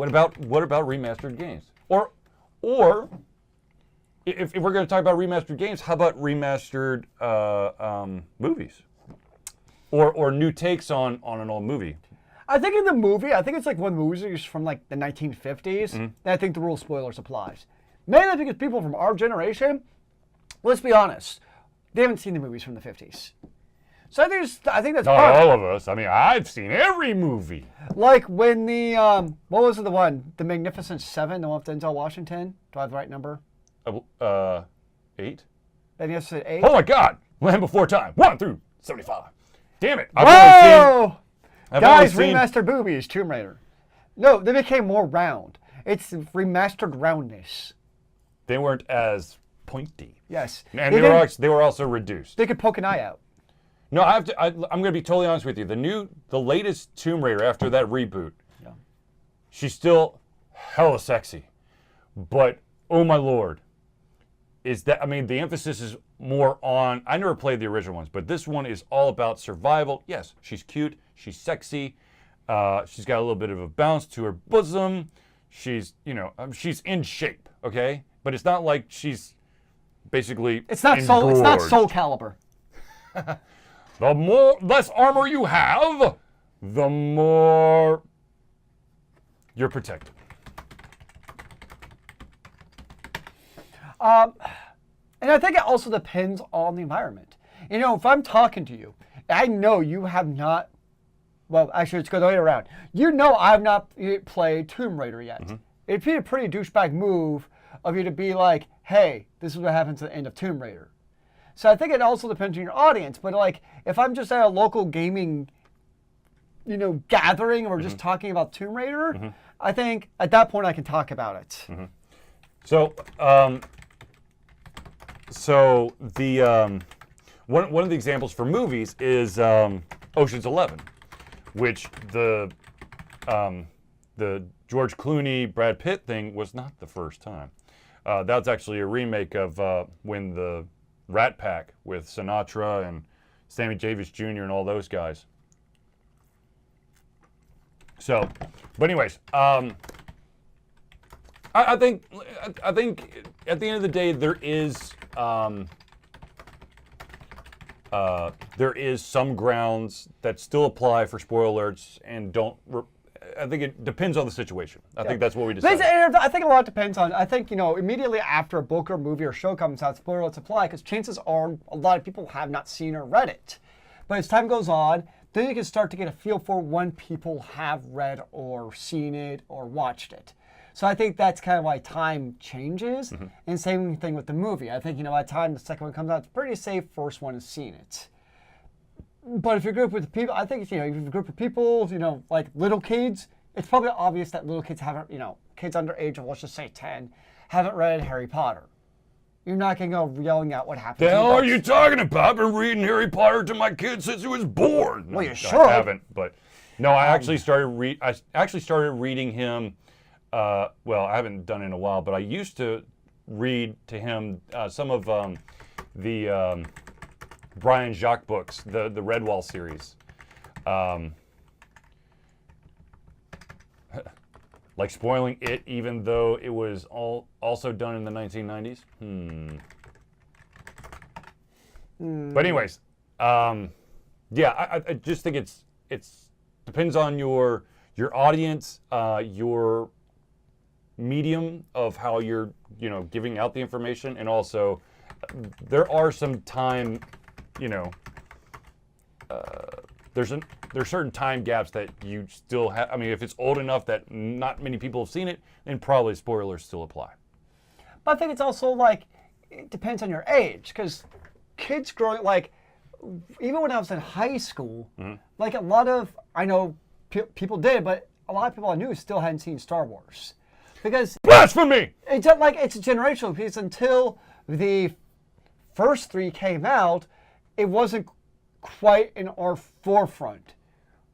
about remastered games? Or if we're going to talk about remastered games, how about remastered movies? Or new takes on an old movie? I think in the movie, I think it's like when movies are from like the 1950s, then I think the rule spoilers applies. Mainly because people from our generation, let's be honest, they haven't seen the movies from the 50s. So I think that's not part all of us. I mean, I've seen every movie. Like when the what was it, the one, the Magnificent Seven, the one with Denzel Washington? Do I have the right number? 8. Magnificent 8. Oh my God! Land Before Time, 1 through 75. Damn it! Whoa! Guys, remastered boobies, Tomb Raider. No, they became more round. It's remastered roundness. They weren't as pointy. Yes. And they were also reduced. They could poke an eye out. No, I'm going to be totally honest with you. The latest Tomb Raider after that reboot, she's still hella sexy. But, oh my Lord, the emphasis is more on, I never played the original ones, but this one is all about survival. Yes, she's cute, she's sexy, she's got a little bit of a bounce to her bosom. She's in shape, okay? But it's not like she's basically It's not Soul Calibur. The less armor you have, the more you're protected. And I think it also depends on the environment. If I'm talking to you, I know you have not, well, actually, let's go the way around. I've not played Tomb Raider yet. It'd be a pretty douchebag move of you to be like, hey, this is what happens at the end of Tomb Raider. So I think it also depends on your audience. But like, if I'm just at a local gaming, gathering, and we're just talking about Tomb Raider, I think at that point I can talk about it. So, the one of the examples for movies is Ocean's 11, which the George Clooney, Brad Pitt thing was not the first time. That's actually a remake of when the Rat Pack with Sinatra and Sammy Davis Jr. and all those guys. So, but anyways, I think at the end of the day there is some grounds that still apply for spoiler alerts and don't. I think it depends on the situation. I think that's what we decided. I think a lot depends on. I think immediately after a book or movie or show comes out, spoiler alerts apply because chances are a lot of people have not seen or read it. But as time goes on, then you can start to get a feel for when people have read or seen it or watched it. So I think that's kind of why time changes. And same thing with the movie. I think, by the time the second one comes out, it's pretty safe first one has seen it. But if you're a group with people, I think, if you're a group of people, like little kids, it's probably obvious that little kids haven't, kids under age of, let's just say 10, haven't read Harry Potter. You're not going to go yelling out what happens. The hell are you talking about? I've been reading Harry Potter to my kid since he was born. Well, you I should. haven't, but no, I actually started reading him. Well, I haven't done it in a while, but I used to read to him some of the Brian Jacques books, the Redwall series. Like spoiling it, even though it was also done in the 1990s. But anyways, yeah, I just think it's depends on your audience, your medium of how you're giving out the information, and also there are some time, there's certain time gaps that you still have. I mean, if it's old enough that not many people have seen it, then probably spoilers still apply. But I think it's also like, it depends on your age, because kids growing, like, even when I was in high school, like a lot of, I know people did, but a lot of people I knew still hadn't seen Star Wars. Because blasphemy! It's generational, because until the first three came out, it wasn't quite in our forefront.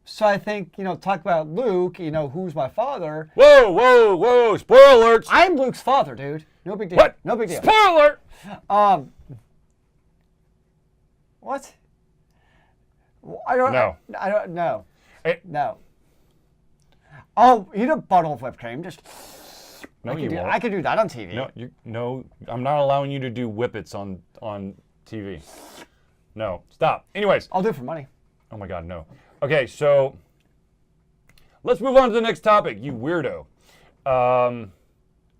So I think, talk about Luke, who's my father. Whoa, spoiler alerts! I'm Luke's father, dude. No big deal. What? No big deal. Spoiler! What? I don't know. No. Hey. No. Oh, eat a bottle of whipped cream. Just. No, you won't. I could do that on TV. No, I'm not allowing you to do whippets on TV. No, stop. Anyways. I'll do it for money. Oh my God, no. Okay, so let's move on to the next topic, you weirdo.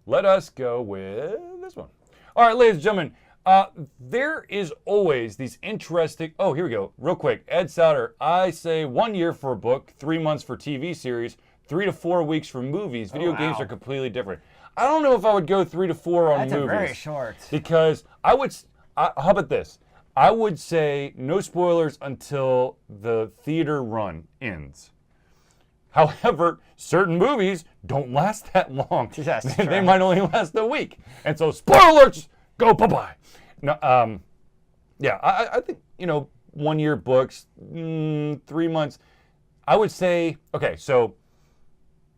Let us go with this one. All right, ladies and gentlemen, there is always these interesting. Oh, here we go. Real quick, Ed Souter. I say 1 year for a book, 3 months for TV series, 3 to 4 weeks for movies. Video games are completely different. I don't know if I would go 3 to 4 on movies. That's very short. Because how about this? I would say no spoilers until the theater run ends. However, certain movies don't last that long. That's they true. might only last a week. And so spoilers, go bye-bye. No, yeah, I think, 1 year books, 3 months. I would say, okay, so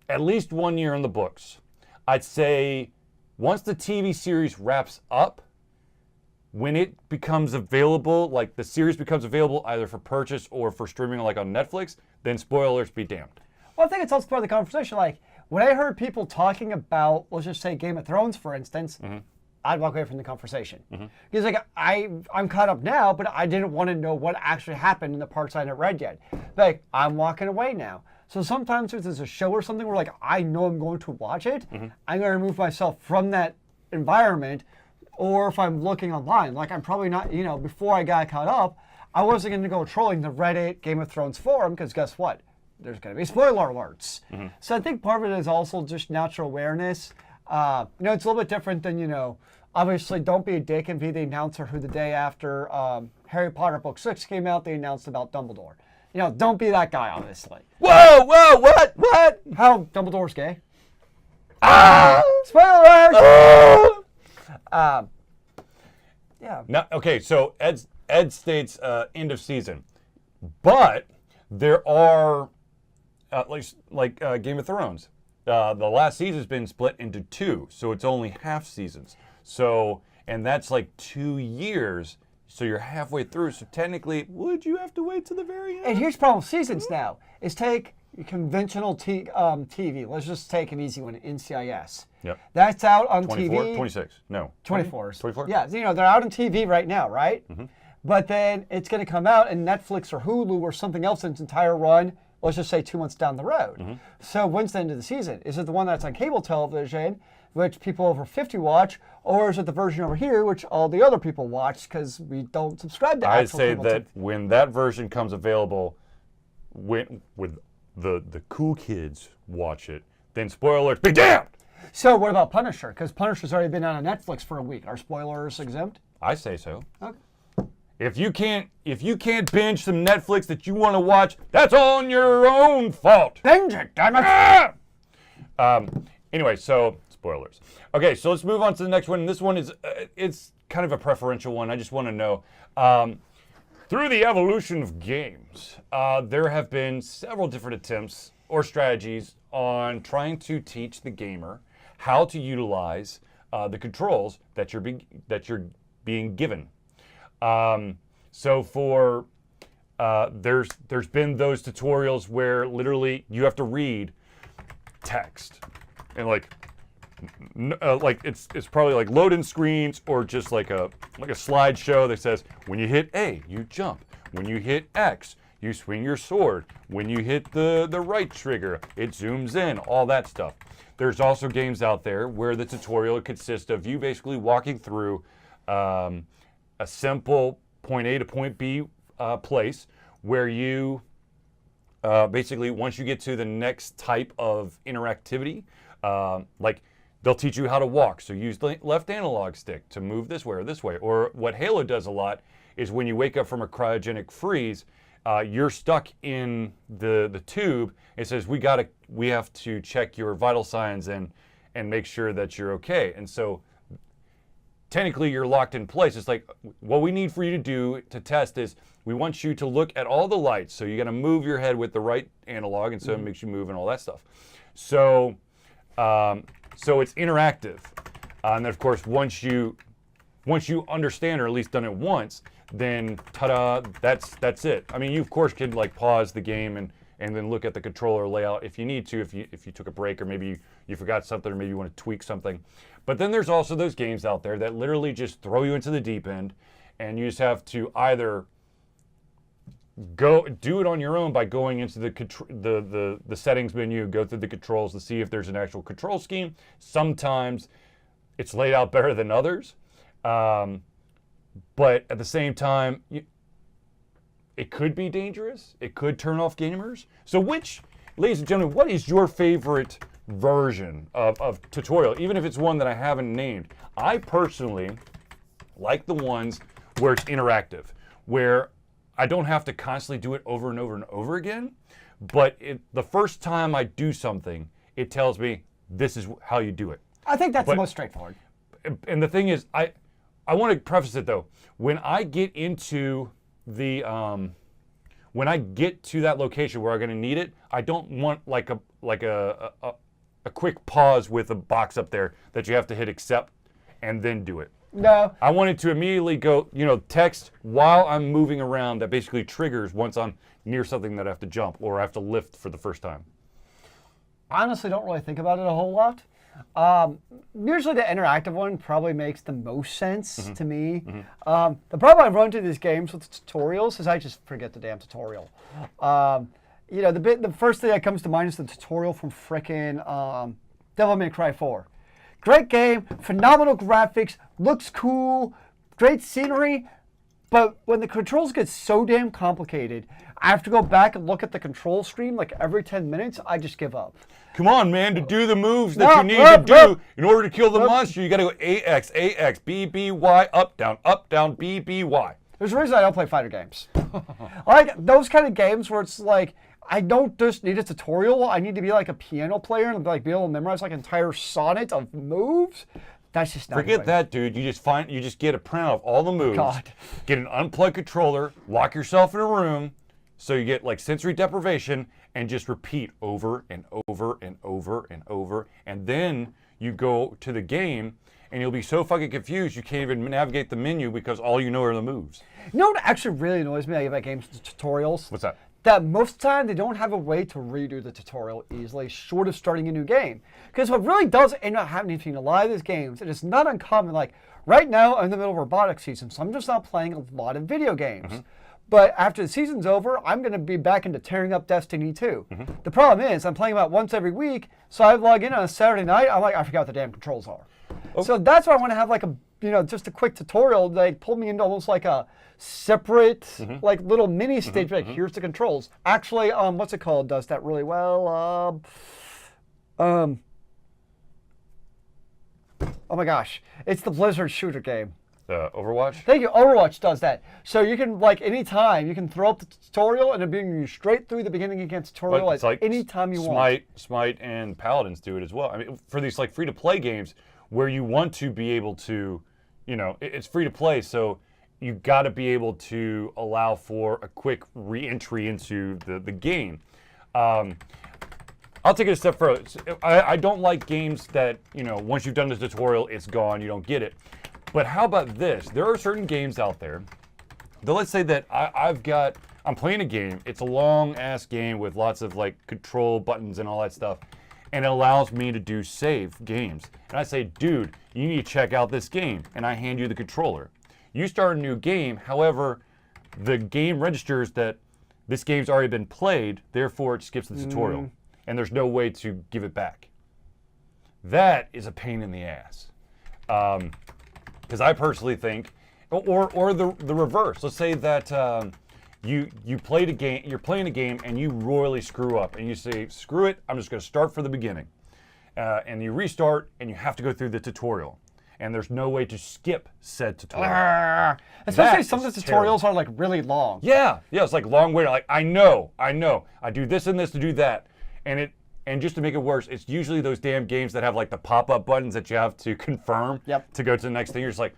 at least 1 year in the books. I'd say once the TV series wraps up, when it becomes available, like the series becomes available either for purchase or for streaming like on Netflix, then spoilers be damned. Well, I think it's also part of the conversation. Like, when I heard people talking about, let's just say Game of Thrones, for instance, I'd walk away from the conversation. Because like, I'm caught up now, but I didn't want to know what actually happened in the parts I hadn't read yet. Like, I'm walking away now. So sometimes if there's a show or something where like, I know I'm going to watch it, I'm going to remove myself from that environment. Or if I'm looking online, like I'm probably not, before I got caught up, I wasn't going to go trolling the Reddit Game of Thrones forum, because guess what? There's going to be spoiler alerts. So I think part of it is also just natural awareness. It's a little bit different than, obviously don't be a dick and be the announcer who the day after Harry Potter Book 6 came out, they announced about Dumbledore. Don't be that guy, obviously. Whoa, what? How Dumbledore's gay? Spoiler alert! Yeah. Now, okay, so Ed states end of season, but there are like Game of Thrones. The last season's been split into 2, so it's only half seasons. So, and that's like 2 years. So you're halfway through. So technically, would you have to wait to the very end? And here's the problem with seasons now, is take conventional TV. Let's just take an easy one, NCIS. Yep. That's out on 24, TV. 26. No. 24. 24? Yeah, they're out on TV right now, right? Mm-hmm. But then it's going to come out in Netflix or Hulu or something else in its entire run, let's just say 2 months down the road. Mm-hmm. So when's the end of the season? Is it the one that's on cable television, which people over 50 watch, or is it the version over here, which all the other people watch because we don't subscribe to I'd actual say cable that when that version comes available, with the cool kids watch it, then spoilers be damned! So what about Punisher? Because Punisher's already been on Netflix for a week. Are spoilers exempt? I say so. Okay. If you can't binge some Netflix that you want to watch, that's on your own fault. Binge it, damn it! Anyway, so spoilers. Okay, so let's move on to the next one. This one is it's kind of a preferential one. I just want to know. Through the evolution of games, there have been several different attempts or strategies on trying to teach the gamer how to utilize the controls that you're being given. So for there's been those tutorials where literally you have to read text and like it's probably like loading screens or just like a slideshow that says when you hit A you jump, when you hit X you swing your sword, when you hit the right trigger it zooms in, all that stuff. There's also games out there where the tutorial consists of you basically walking through a simple point A to point B place where you basically once you get to the next type of interactivity, like they'll teach you how to walk. So use the left analog stick to move this way or this way. Or what Halo does a lot is when you wake up from a cryogenic freeze, you're stuck in the tube. It says we have to check your vital signs and make sure that you're okay. And so technically you're locked in place. It's like what we need for you to do to test is we want you to look at all the lights. So you got to move your head with the right analog, and so it makes you move and all that stuff. So so it's interactive, and then of course once you understand or at least done it once, then ta-da, that's it. I mean, you of course can like pause the game and then look at the controller layout if you need to, if you took a break or maybe you forgot something or maybe you want to tweak something. But then there's also those games out there that literally just throw you into the deep end, and you just have to either go do it on your own by going into the settings menu, go through the controls to see if there's an actual control scheme. Sometimes it's laid out better than others, but at the same time, it could be dangerous. It could turn off gamers. So ladies and gentlemen, what is your favorite version of tutorial, even if it's one that I haven't named? I personally like the ones where it's interactive, where I don't have to constantly do it over and over and over again, but the first time I do something, it tells me this is how you do it. I think that's the most straightforward. And the thing is, I want to preface it though. When I get into when I get to that location where I'm going to need it, I don't want like a quick pause with a box up there that you have to hit accept and then do it. No. I wanted to immediately go, text while I'm moving around that basically triggers once I'm near something that I have to jump or I have to lift for the first time. I honestly don't really think about it a whole lot. Usually the interactive one probably makes the most sense to me. The problem I run into these games with tutorials is I just forget the damn tutorial. The first thing that comes to mind is the tutorial from frickin' Devil May Cry 4. Great game, phenomenal graphics, looks cool, great scenery, but when the controls get so damn complicated, I have to go back and look at the control screen like every 10 minutes, I just give up. Come on, man, to do the moves that you need to do in order to kill the monster, you gotta go AX, B, B, Y, up, down, B, B, Y. There's a reason I don't play fighter games. I like those kind of games where it's like, I don't just need a tutorial. I need to be like a piano player and like be able to memorize like an entire sonnet of moves. That's just not Forget that, dude. You just get a printout of all the moves. God. Get an unplugged controller, lock yourself in a room, so you get like sensory deprivation, and just repeat over and over and over and over. And then you go to the game, and you'll be so fucking confused you can't even navigate the menu because all you know are the moves. You know what actually really annoys me about games tutorials? What's that? That most of the time they don't have a way to redo the tutorial easily, short of starting a new game. Because what really does end up happening between a lot of these games, it is not uncommon. Like right now, I'm in the middle of robotics season, so I'm just not playing a lot of video games. But after the season's over, I'm going to be back into tearing up Destiny 2. The problem is, I'm playing about once every week, so I log in on a Saturday night, I'm like, I forgot what the damn controls are. So that's why I want to have like a, just a quick tutorial, like pull me into almost like a separate, like little mini stage, like here's the controls. Actually, what's it called, does that really well? Oh my gosh, it's the Blizzard shooter game. Overwatch? Thank you. Overwatch does that. So you can, like, anytime, you can throw up the tutorial and it'll bring you straight through the beginning against tutorial But it's like anytime you want. Smite and Paladins do it as well. I mean, for these like free-to-play games where you want to be able to, it's free-to-play, so you got to be able to allow for a quick re-entry into the game. I'll take it a step further. I don't like games that, once you've done the tutorial, it's gone, you don't get it. But how about this? There are certain games out there that, let's say that I'm playing a game. It's a long ass game with lots of like control buttons and all that stuff. And it allows me to do save games. And I say, dude, you need to check out this game. And I hand you the controller. You start a new game. However, the game registers that this game's already been played. Therefore, it skips the tutorial. And there's no way to give it back. That is a pain in the ass. Because I personally think, or the reverse. Let's say that you played a game, you're playing a game, and you royally screw up, and you say, "Screw it! I'm just going to start from the beginning," and you restart, and you have to go through the tutorial, and there's no way to skip said tutorial. Especially some of the tutorials are like really long. Yeah, it's like long way. Like I know, I do this and this to do that, and just to make it worse, it's usually those damn games that have like the pop-up buttons that you have to confirm to go to the next thing. You're just like,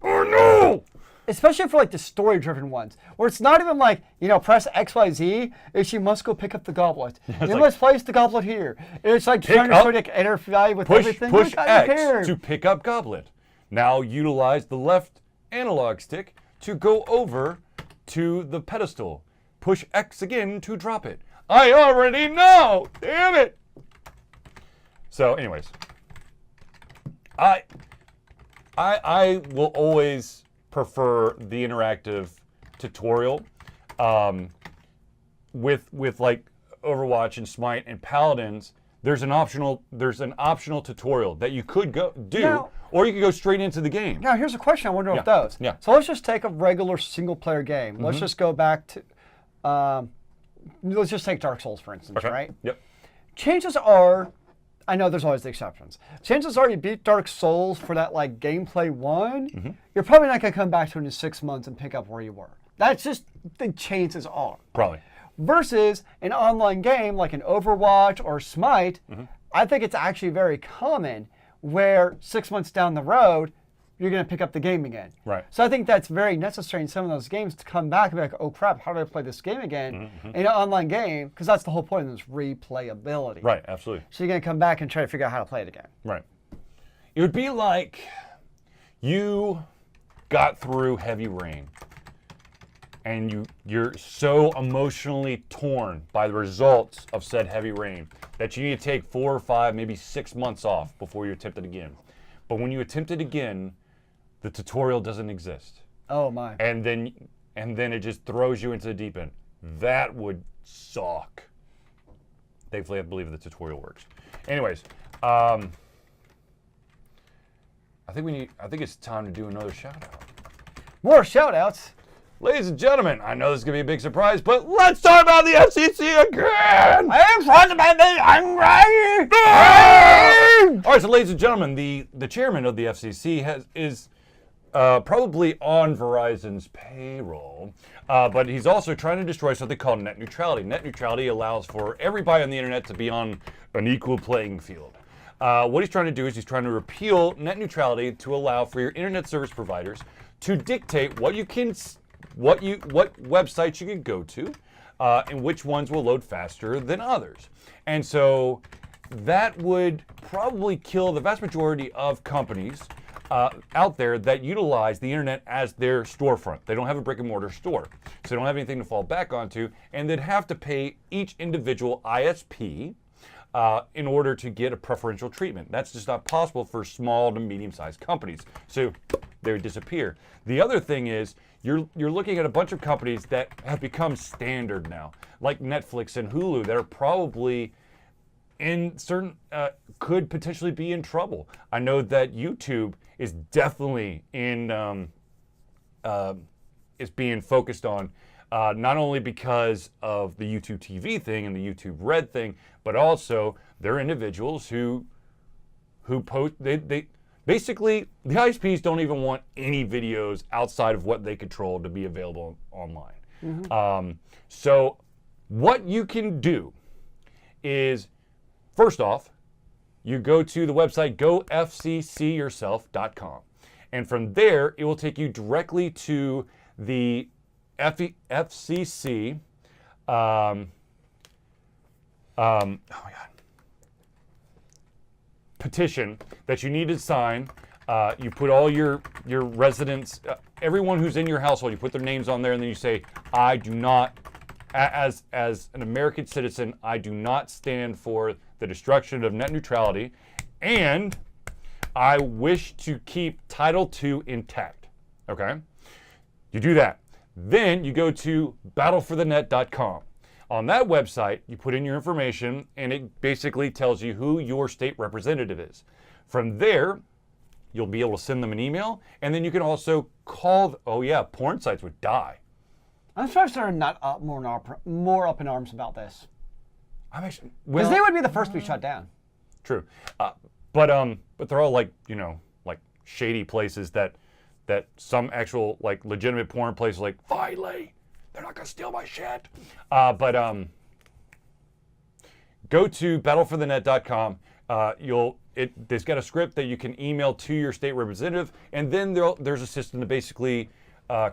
oh no! Especially for like the story-driven ones, where it's not even like, press XYZ, it's you must go pick up the goblet. You must place the goblet here. It's like trying to sort of interfere with everything. Push X to pick up goblet. Now utilize the left analog stick to go over to the pedestal. Push X again to drop it. I already know! Damn it! So, anyways, I will always prefer the interactive tutorial. With like Overwatch and Smite and Paladins, there's an optional tutorial that you could do, or you could go straight into the game. Now, here's a question I wonder if those. Yeah. So let's just take a regular single-player game. Let's just go back to. Let's just take Dark Souls, for instance, right? Yep. Chances are, I know there's always the exceptions. Chances are you beat Dark Souls for that like gameplay one, you're probably not going to come back to it in 6 months and pick up where you were. That's just the chances are. Probably. Versus an online game like an Overwatch or Smite, I think it's actually very common where 6 months down the road, you're going to pick up the game again. Right. So I think that's very necessary in some of those games to come back and be like, oh crap, how do I play this game again in an online game? Because that's the whole point of this replayability. Right, absolutely. So you're going to come back and try to figure out how to play it again. Right. It would be like you got through Heavy Rain and you're so emotionally torn by the results of said Heavy Rain that you need to take 4 or 5, maybe 6 months off before you attempt it again. But when you attempt it again, the tutorial doesn't exist. Oh my. And then it just throws you into the deep end. That would suck. Thankfully, I believe the tutorial works. Anyways, I think it's time to do another shout out. More shout outs. Ladies and gentlemen, I know this is going to be a big surprise, but let's talk about the FCC again! I'm trying to make me angry! All right, so ladies and gentlemen, the chairman of the FCC is probably on Verizon's payroll, but he's also trying to destroy something called net neutrality. Net neutrality allows for everybody on the internet to be on an equal playing field. What he's trying to do is he's trying to repeal net neutrality to allow for your internet service providers to dictate what websites you can go to, and which ones will load faster than others. And so that would probably kill the vast majority of companies out there that utilize the internet as their storefront. They don't have a brick and mortar store, so they don't have anything to fall back onto, and they'd have to pay each individual ISP in order to get a preferential treatment. That's just not possible for small to medium-sized companies. So they would disappear. The other thing is you're looking at a bunch of companies that have become standard now, like Netflix and Hulu, that are probably in certain could potentially be in trouble. I know that YouTube is definitely in is being focused on. Not only because of the YouTube TV thing and the YouTube Red thing, but also there are individuals who post, they basically, the ISPs don't even want any videos outside of what they control to be available online. Mm-hmm. So what you can do is, first off, you go to the website gofccyourself.com. And from there, it will take you directly to the FCC, oh my God, petition that you need to sign. You put all your residents, everyone who's in your household, you put their names on there, and then you say, I do not, as an American citizen, I do not stand for the destruction of net neutrality, and I wish to keep Title II intact. Okay? You do that. Then you go to battleforthenet.com. On that website, you put in your information, and it basically tells you who your state representative is. From there, you'll be able to send them an email, and then you can also call. Oh yeah, porn sites would die. I'm surprised they're not more up in arms about this. I'm actually because they would be the first to be shut down. True, but they're all like shady places that some actual legitimate porn places finally they're not gonna steal my shit. But go to battleforthenet.com. There's got a script that you can email to your state representative, and then there's a system that basically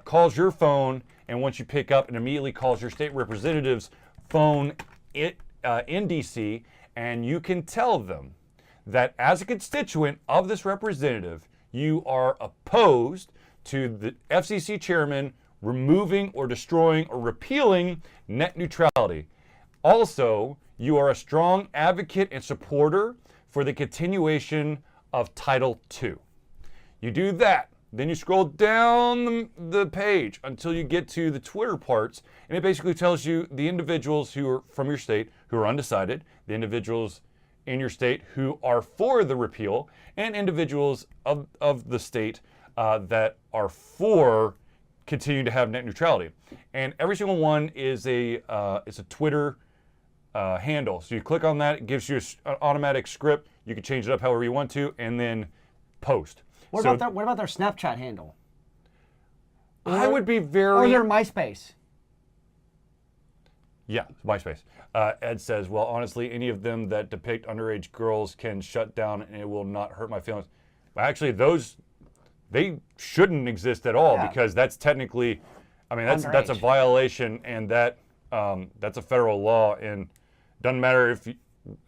calls your phone, and once you pick up, it immediately calls your state representative's phone in DC, and you can tell them that as a constituent of this representative, you are opposed to the FCC chairman removing or destroying or repealing net neutrality. Also, you are a strong advocate and supporter for the continuation of Title II. You do that, then you scroll down the page until you get to the Twitter parts, and it basically tells you the individuals who are from your state who are undecided, the individuals in your state who are for the repeal, and individuals of the state that are for continuing to have net neutrality. And every single one is a Twitter handle. So you click on that, it gives you an automatic script. You can change it up however you want to, and then post. What about their Snapchat handle? I would be very... Or their MySpace. Yeah, MySpace. Ed says, well, honestly, any of them that depict underage girls can shut down and it will not hurt my feelings. But actually, they shouldn't exist at all, because that's technically, that's a violation, and that's a federal law, and doesn't matter if you,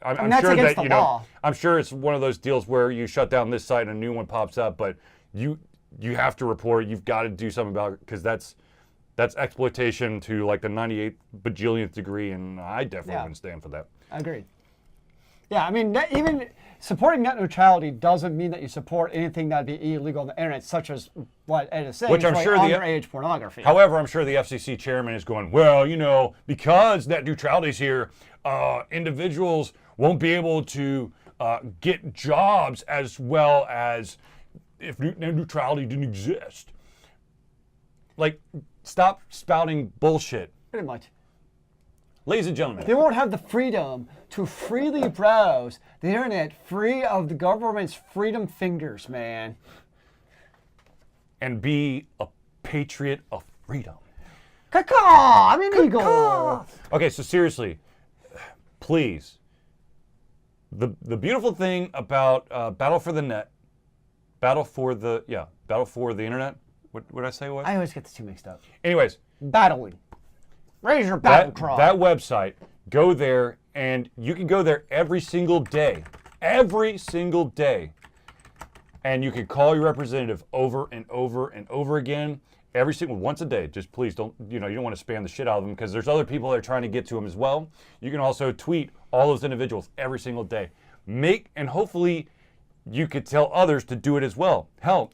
I'm sure that I'm sure it's one of those deals where you shut down this site and a new one pops up, but you have to report. You've got to do something about it, because that's exploitation to the 98 bajillionth degree, and I definitely wouldn't stand for that. Agreed. Yeah, even supporting net neutrality doesn't mean that you support anything that'd be illegal on the internet, such as what Ed is saying, which I'm sure underage pornography. However, I'm sure the FCC chairman is going, well, because net neutrality's here, individuals won't be able to get jobs as well as if net neutrality didn't exist. Stop spouting bullshit. Pretty much. Ladies and gentlemen. They won't have the freedom to freely browse the internet free of the government's freedom fingers, man. And be a patriot of freedom. Caw-caw! I'm an eagle! Okay, so seriously, please. The beautiful thing about Battle for the Net, Battle for the Internet, what did I say it was? I always get the two mixed up. Anyways. Battling. Raise your battle cry. That website, go there, and you can go there every single day. every single day. And you can call your representative over and over and over again, once a day. Just please don't, you don't want to spam the shit out of them because there's other people that are trying to get to them as well. You can also tweet all those individuals every single day. And hopefully you could tell others to do it as well. Hell,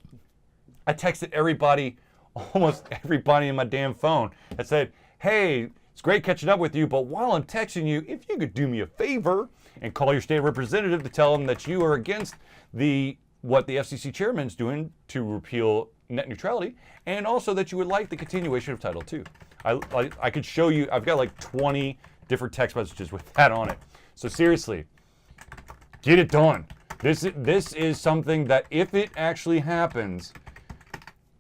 I texted almost everybody in my damn phone that said, hey, it's great catching up with you, but while I'm texting you, if you could do me a favor and call your state representative to tell them that you are against what the FCC chairman's doing to repeal net neutrality, and also that you would like the continuation of Title II. I could show you, I've got like 20 different text messages with that on it. So seriously, get it done. This is something that if it actually happens,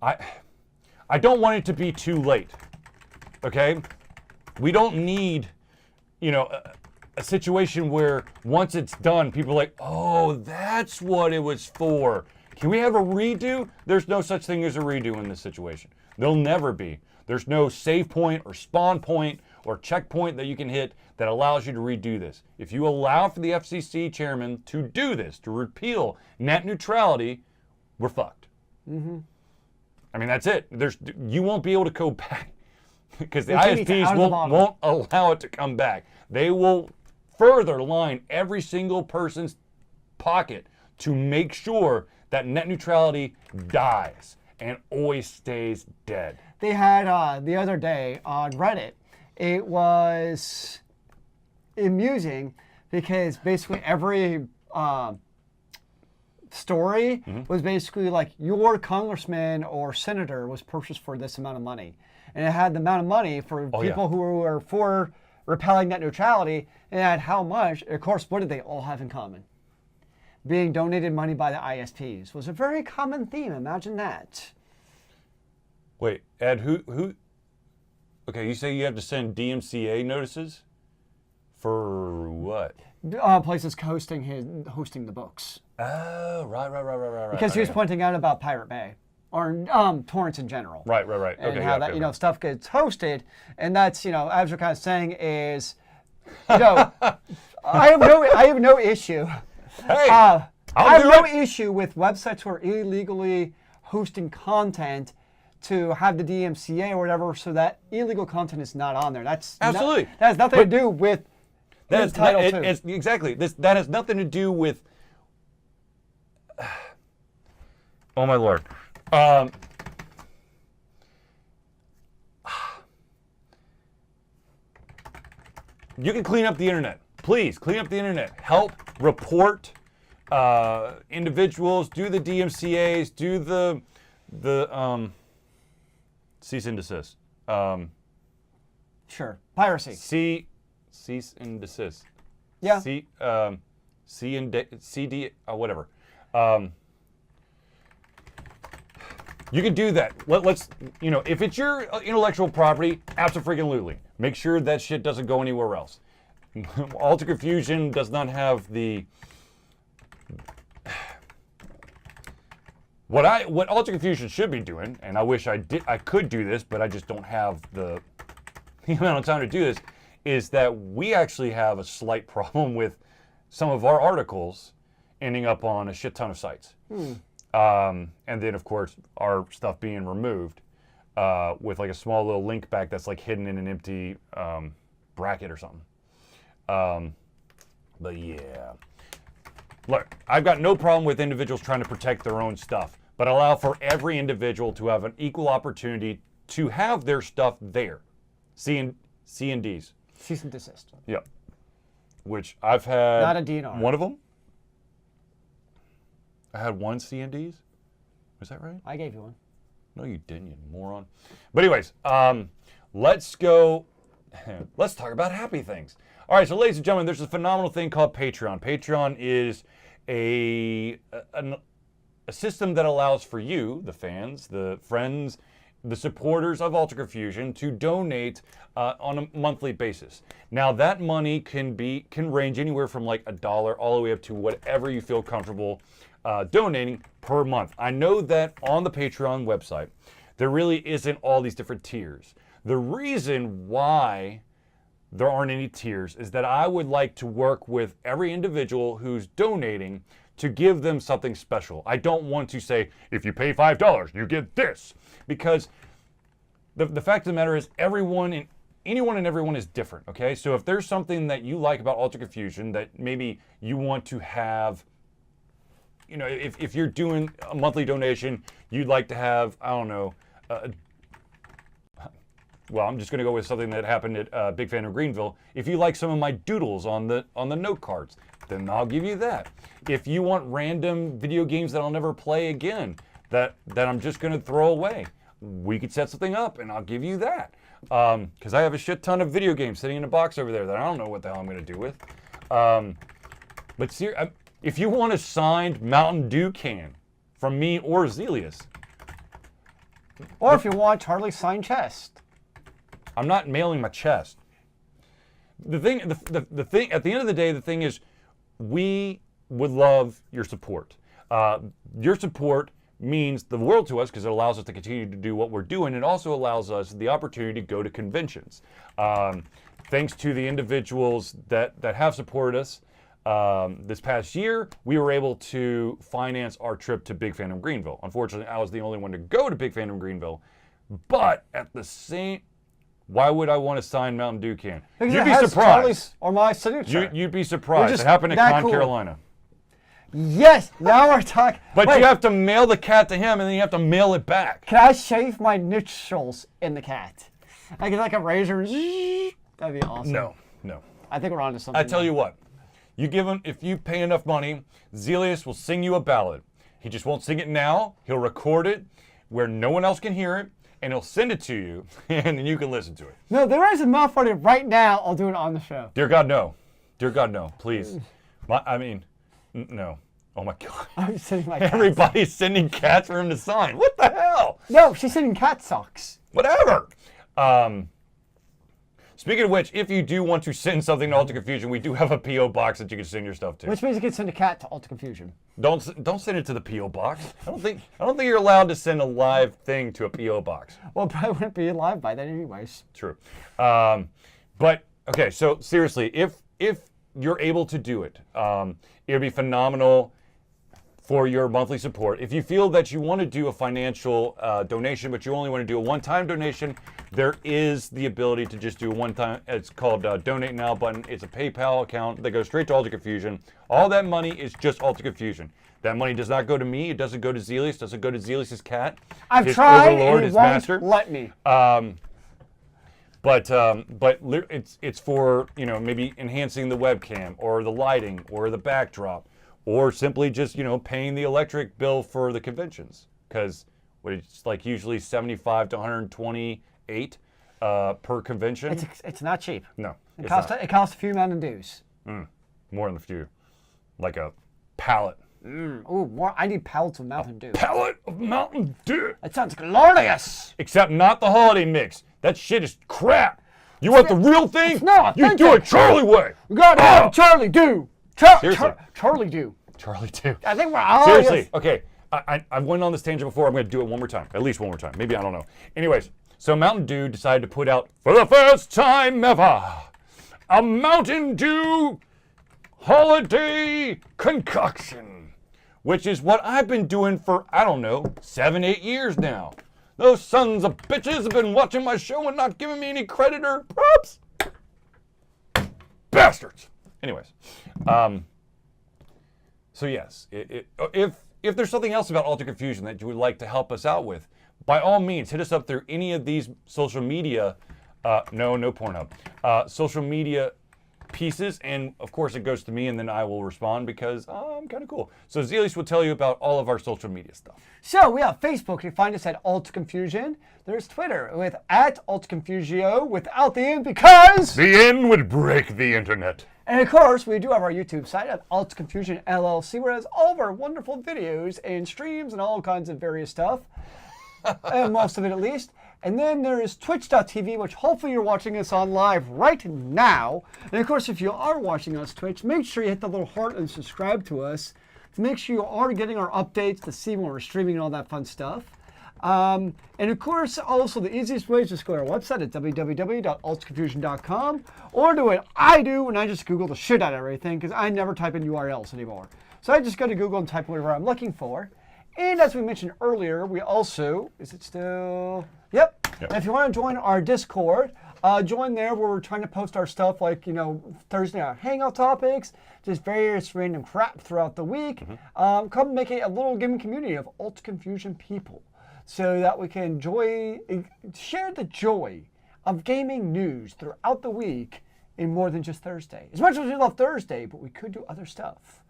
I don't want it to be too late, okay? We don't need, a situation where once it's done, people are like, oh, that's what it was for. Can we have a redo? There's no such thing as a redo in this situation. There'll never be. There's no save point or spawn point or checkpoint that you can hit that allows you to redo this. If you allow for the FCC chairman to do this, to repeal net neutrality, we're fucked. Mm-hmm. I mean, that's it. You won't be able to go back because the ISPs won't allow it to come back. They will further line every single person's pocket to make sure that net neutrality dies and always stays dead. They had the other day on Reddit, it was amusing because basically every story was basically like your congressman or senator was purchased for this amount of money. And it had the amount of money for people who were for repelling net neutrality, and it had how much. Of course, what did they all have in common? Being donated money by the ISPs was a very common theme. Imagine that. Wait, Ed, who? Okay, you say you have to send DMCA notices for what? Places hosting the books. Oh, right. Because he was pointing out about Pirate Bay or torrents in general. Right. And okay, how that stuff gets hosted, and that's as we're kind of saying is, I have no issue. Hey, I have no issue with websites who are illegally hosting content to have the DMCA or whatever, so that illegal content is not on there. That's absolutely that has nothing to do with Title II. Exactly. That has nothing to do with. Oh my Lord. You can clean up the internet. Please clean up the internet. Help report individuals. Do the DMCA's. Do the cease and desist. Sure. Piracy. Cease and desist. Yeah. CD, whatever. You can do that. Let's, if it's your intellectual property, absolutely. Make sure that shit doesn't go anywhere else. Alter Confusion does not have the. What Alter Confusion should be doing, and I wish I could do this, but I just don't have the amount of time to do this, is that we actually have a slight problem with some of our articles ending up on a shit ton of sites. And then, of course, our stuff being removed with like a small little link back that's like hidden in an empty bracket or something. But yeah. Look, I've got no problem with individuals trying to protect their own stuff, but allow for every individual to have an equal opportunity to have their stuff there. C and D's. Cease and desist. Yep. Which I've had. Not a DNR. One of them. I had one C&Ds. Was that right? I gave you one. No, you didn't, you moron. But anyways, let's go. Let's talk about happy things. All right, so ladies and gentlemen, there's a phenomenal thing called Patreon. Patreon is a system that allows for you, the fans, the friends, the supporters of Alter Confusion, to donate on a monthly basis. Now that money can range anywhere from like $1 all the way up to whatever you feel comfortable donating per month. I know that on the Patreon website, there really isn't all these different tiers. The reason why there aren't any tiers is that I would like to work with every individual who's donating to give them something special. I don't want to say, if you pay $5, you get this. Because the fact of the matter is anyone and everyone is different, okay? So if there's something that you like about Ultra Confusion that maybe you want to have, you know, if you're doing a monthly donation, you'd like to have, I don't know, well, I'm just going to go with something that happened at Big Fan of Greenville. If you like some of my doodles on the note cards, then I'll give you that. If you want random video games that I'll never play again, that I'm just going to throw away, we could set something up and I'll give you that. Because I have a shit ton of video games sitting in a box over there that I don't know what the hell I'm going to do with. But if you want a signed Mountain Dew can from me or Zealeus. Or if you want Charlie's signed chest. I'm not mailing my chest. The thing, the thing, at the end of the day, the thing is, we would love your support. Your support means the world to us because it allows us to continue to do what we're doing. It also allows us the opportunity to go to conventions. Thanks to the individuals that have supported us this past year, we were able to finance our trip to Big Phantom Greenville. Unfortunately, I was the only one to go to Big Phantom Greenville, but at the same, why would I want to sign Mountain Dew can? Because You'd it be has surprised. Charlie's or my signature. You'd be surprised. just It happened at that Con cool. Carolina. Yes, now we're talking. But Wait, you have to mail the cat to him, and then you have to mail it back. can I shave my initials in the cat? I get like a razor. That'd be awesome. No. I think we're on to something. I tell you what, you give him, if you pay enough money, Zealeus will sing you a ballad. He just won't sing it now. He'll record it where no one else can hear it, and he'll send it to you, and then you can listen to it. No, there is a mouth for it right now. I'll do it on the show. Dear God, no. Dear God, no. Please. No. Oh my God. I'm sending my cat. Everybody's sending cats for him to sign. What the hell? No, she's sending cat socks. Whatever. Speaking of which, if you do want to send something to Ultra Confusion, we do have a P.O. box that you can send your stuff to. Which means you can send a cat to Ultra Confusion. Don't send it to the P.O. box. I don't think you're allowed to send a live thing to a P.O. box. Well, it probably wouldn't be live by then anyways. True. But okay, so seriously, if you're able to do it, it would be phenomenal for your monthly support. If you feel that you want to do a financial donation, but you only want to do a one-time donation, there is the ability to just do a one-time. It's called Donate Now button. It's a PayPal account that goes straight to Ultra Confusion. All that money is just Ultra Confusion. That money does not go to me. It doesn't go to Zealeus. It doesn't go to Zealeus' cat. I've His tried overlord, and it his won't master. let me. But it's for, you know, maybe enhancing the webcam or the lighting or the backdrop, or simply just, you know, paying the electric bill for the conventions, because it's like usually 75 to 128 per convention. It's not cheap. No, It costs a few Mountain Dews. more than a few, like a pallet. Ooh, more. I need pallets of Mountain Dew. Pallet of Mountain Dew. That sounds glorious. Except not the holiday mix. That shit is crap. You want the real thing? It's not You do it authentic. Charlie way. We gotta have Charlie Dew. Seriously. Charlie Dew. Charlie too. I think we're Seriously, yes. okay. I went on this tangent before. I'm going to do it one more time. At least one more time. Maybe, I don't know. Anyways, so Mountain Dew decided to put out, for the first time ever, a Mountain Dew holiday concoction, which is what I've been doing for, I don't know, 7-8 years now. Those sons of bitches have been watching my show and not giving me any credit or props. Bastards. Anyways, so yes, if there's something else about Ultra Confusion that you would like to help us out with, by all means, hit us up through any of these social media, no Pornhub, social media pieces, and of course it goes to me, and then I will respond because I'm kind of cool. So Zealeus will tell you about all of our social media stuff. So we have Facebook. You find us at Ultra Confusion. There's Twitter with @UltraConfusio without the N because. The end would break the internet. And of course, we do have our YouTube site at Ultra Confusion LLC, where it has all of our wonderful videos and streams and all kinds of various stuff. And most of it at least. And then there is Twitch.tv, which hopefully you're watching us on live right now. And of course, if you are watching us Twitch, make sure you hit the little heart and subscribe to us to make sure you are getting our updates to see when we're streaming and all that fun stuff. And of course, also the easiest way is just go to our website at www.altsconfusion.com, or do what I do when I just Google the shit out of everything, because I never type in URLs anymore. So I just go to Google and type whatever I'm looking for. And as we mentioned earlier, we also, is it still? Yep. And if you want to join our Discord, join there where we're trying to post our stuff like, Thursday night Hangout topics, just various random crap throughout the week. Come make it a little gaming community of Alt Confusion people so that we can share the joy of gaming news throughout the week in more than just Thursday. As much as we love Thursday, but we could do other stuff.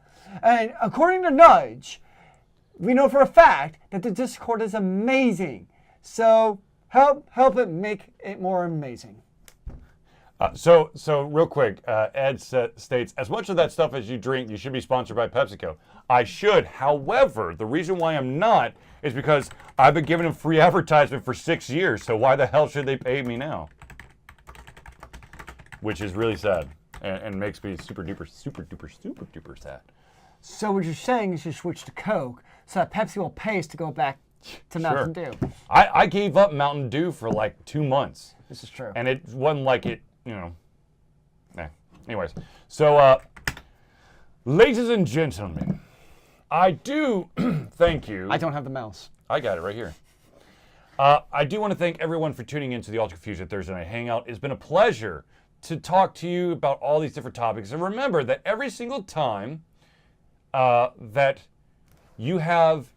And according to Nudge, we know for a fact that the Discord is amazing. So help it make it more amazing. So real quick, Ed states, as much of that stuff as you drink, you should be sponsored by PepsiCo. I should. However, the reason why I'm not is because I've been giving them free advertisement for 6 years. So why the hell should they pay me now? Which is really sad and makes me super duper sad. So what you're saying is you switch to Coke so that Pepsi will pay us to go back to Mountain Dew. I gave up Mountain Dew for like 2 months. This is true. And it wasn't like it, Anyways, so ladies and gentlemen, I do thank you. I don't have the mouse. I got it right here. I do want to thank everyone for tuning into the Alt Confusion Thursday Night Hangout. It's been a pleasure to talk to you about all these different topics. And remember that every single time that you have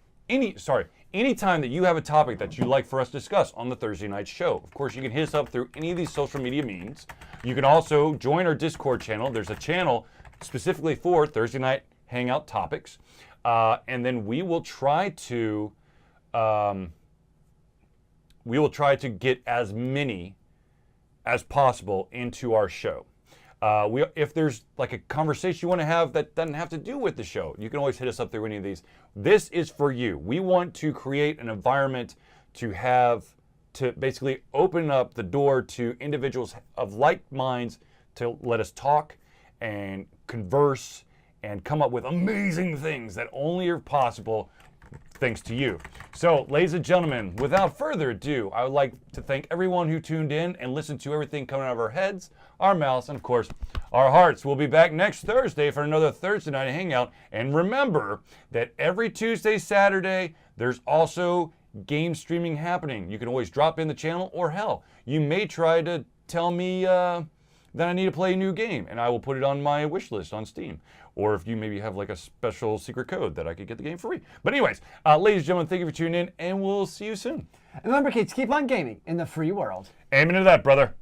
anytime that you have a topic that you'd like for us to discuss on the Thursday night show, of course, you can hit us up through any of these social media means. You can also join our Discord channel. There's a channel specifically for Thursday night Hangout topics. And then we will try to get as many as possible into our show. If there's like a conversation you want to have that doesn't have to do with the show, you can always hit us up through any of these. This is for you. We want to create an environment to basically open up the door to individuals of like minds to let us talk and converse and come up with amazing things that only are possible thanks to you. So, ladies and gentlemen, without further ado, I would like to thank everyone who tuned in and listened to everything coming out of our heads, our mouths, and of course, our hearts. We'll be back next Thursday for another Thursday night hangout. And remember that every Tuesday, Saturday, there's also game streaming happening. You can always drop in the channel, or hell, you may try to tell me that I need to play a new game, and I will put it on my wish list on Steam. Or if you maybe have like a special secret code that I could get the game for free. But anyways, ladies and gentlemen, thank you for tuning in, and we'll see you soon. And remember, kids, keep on gaming in the free world. Amen to that, brother.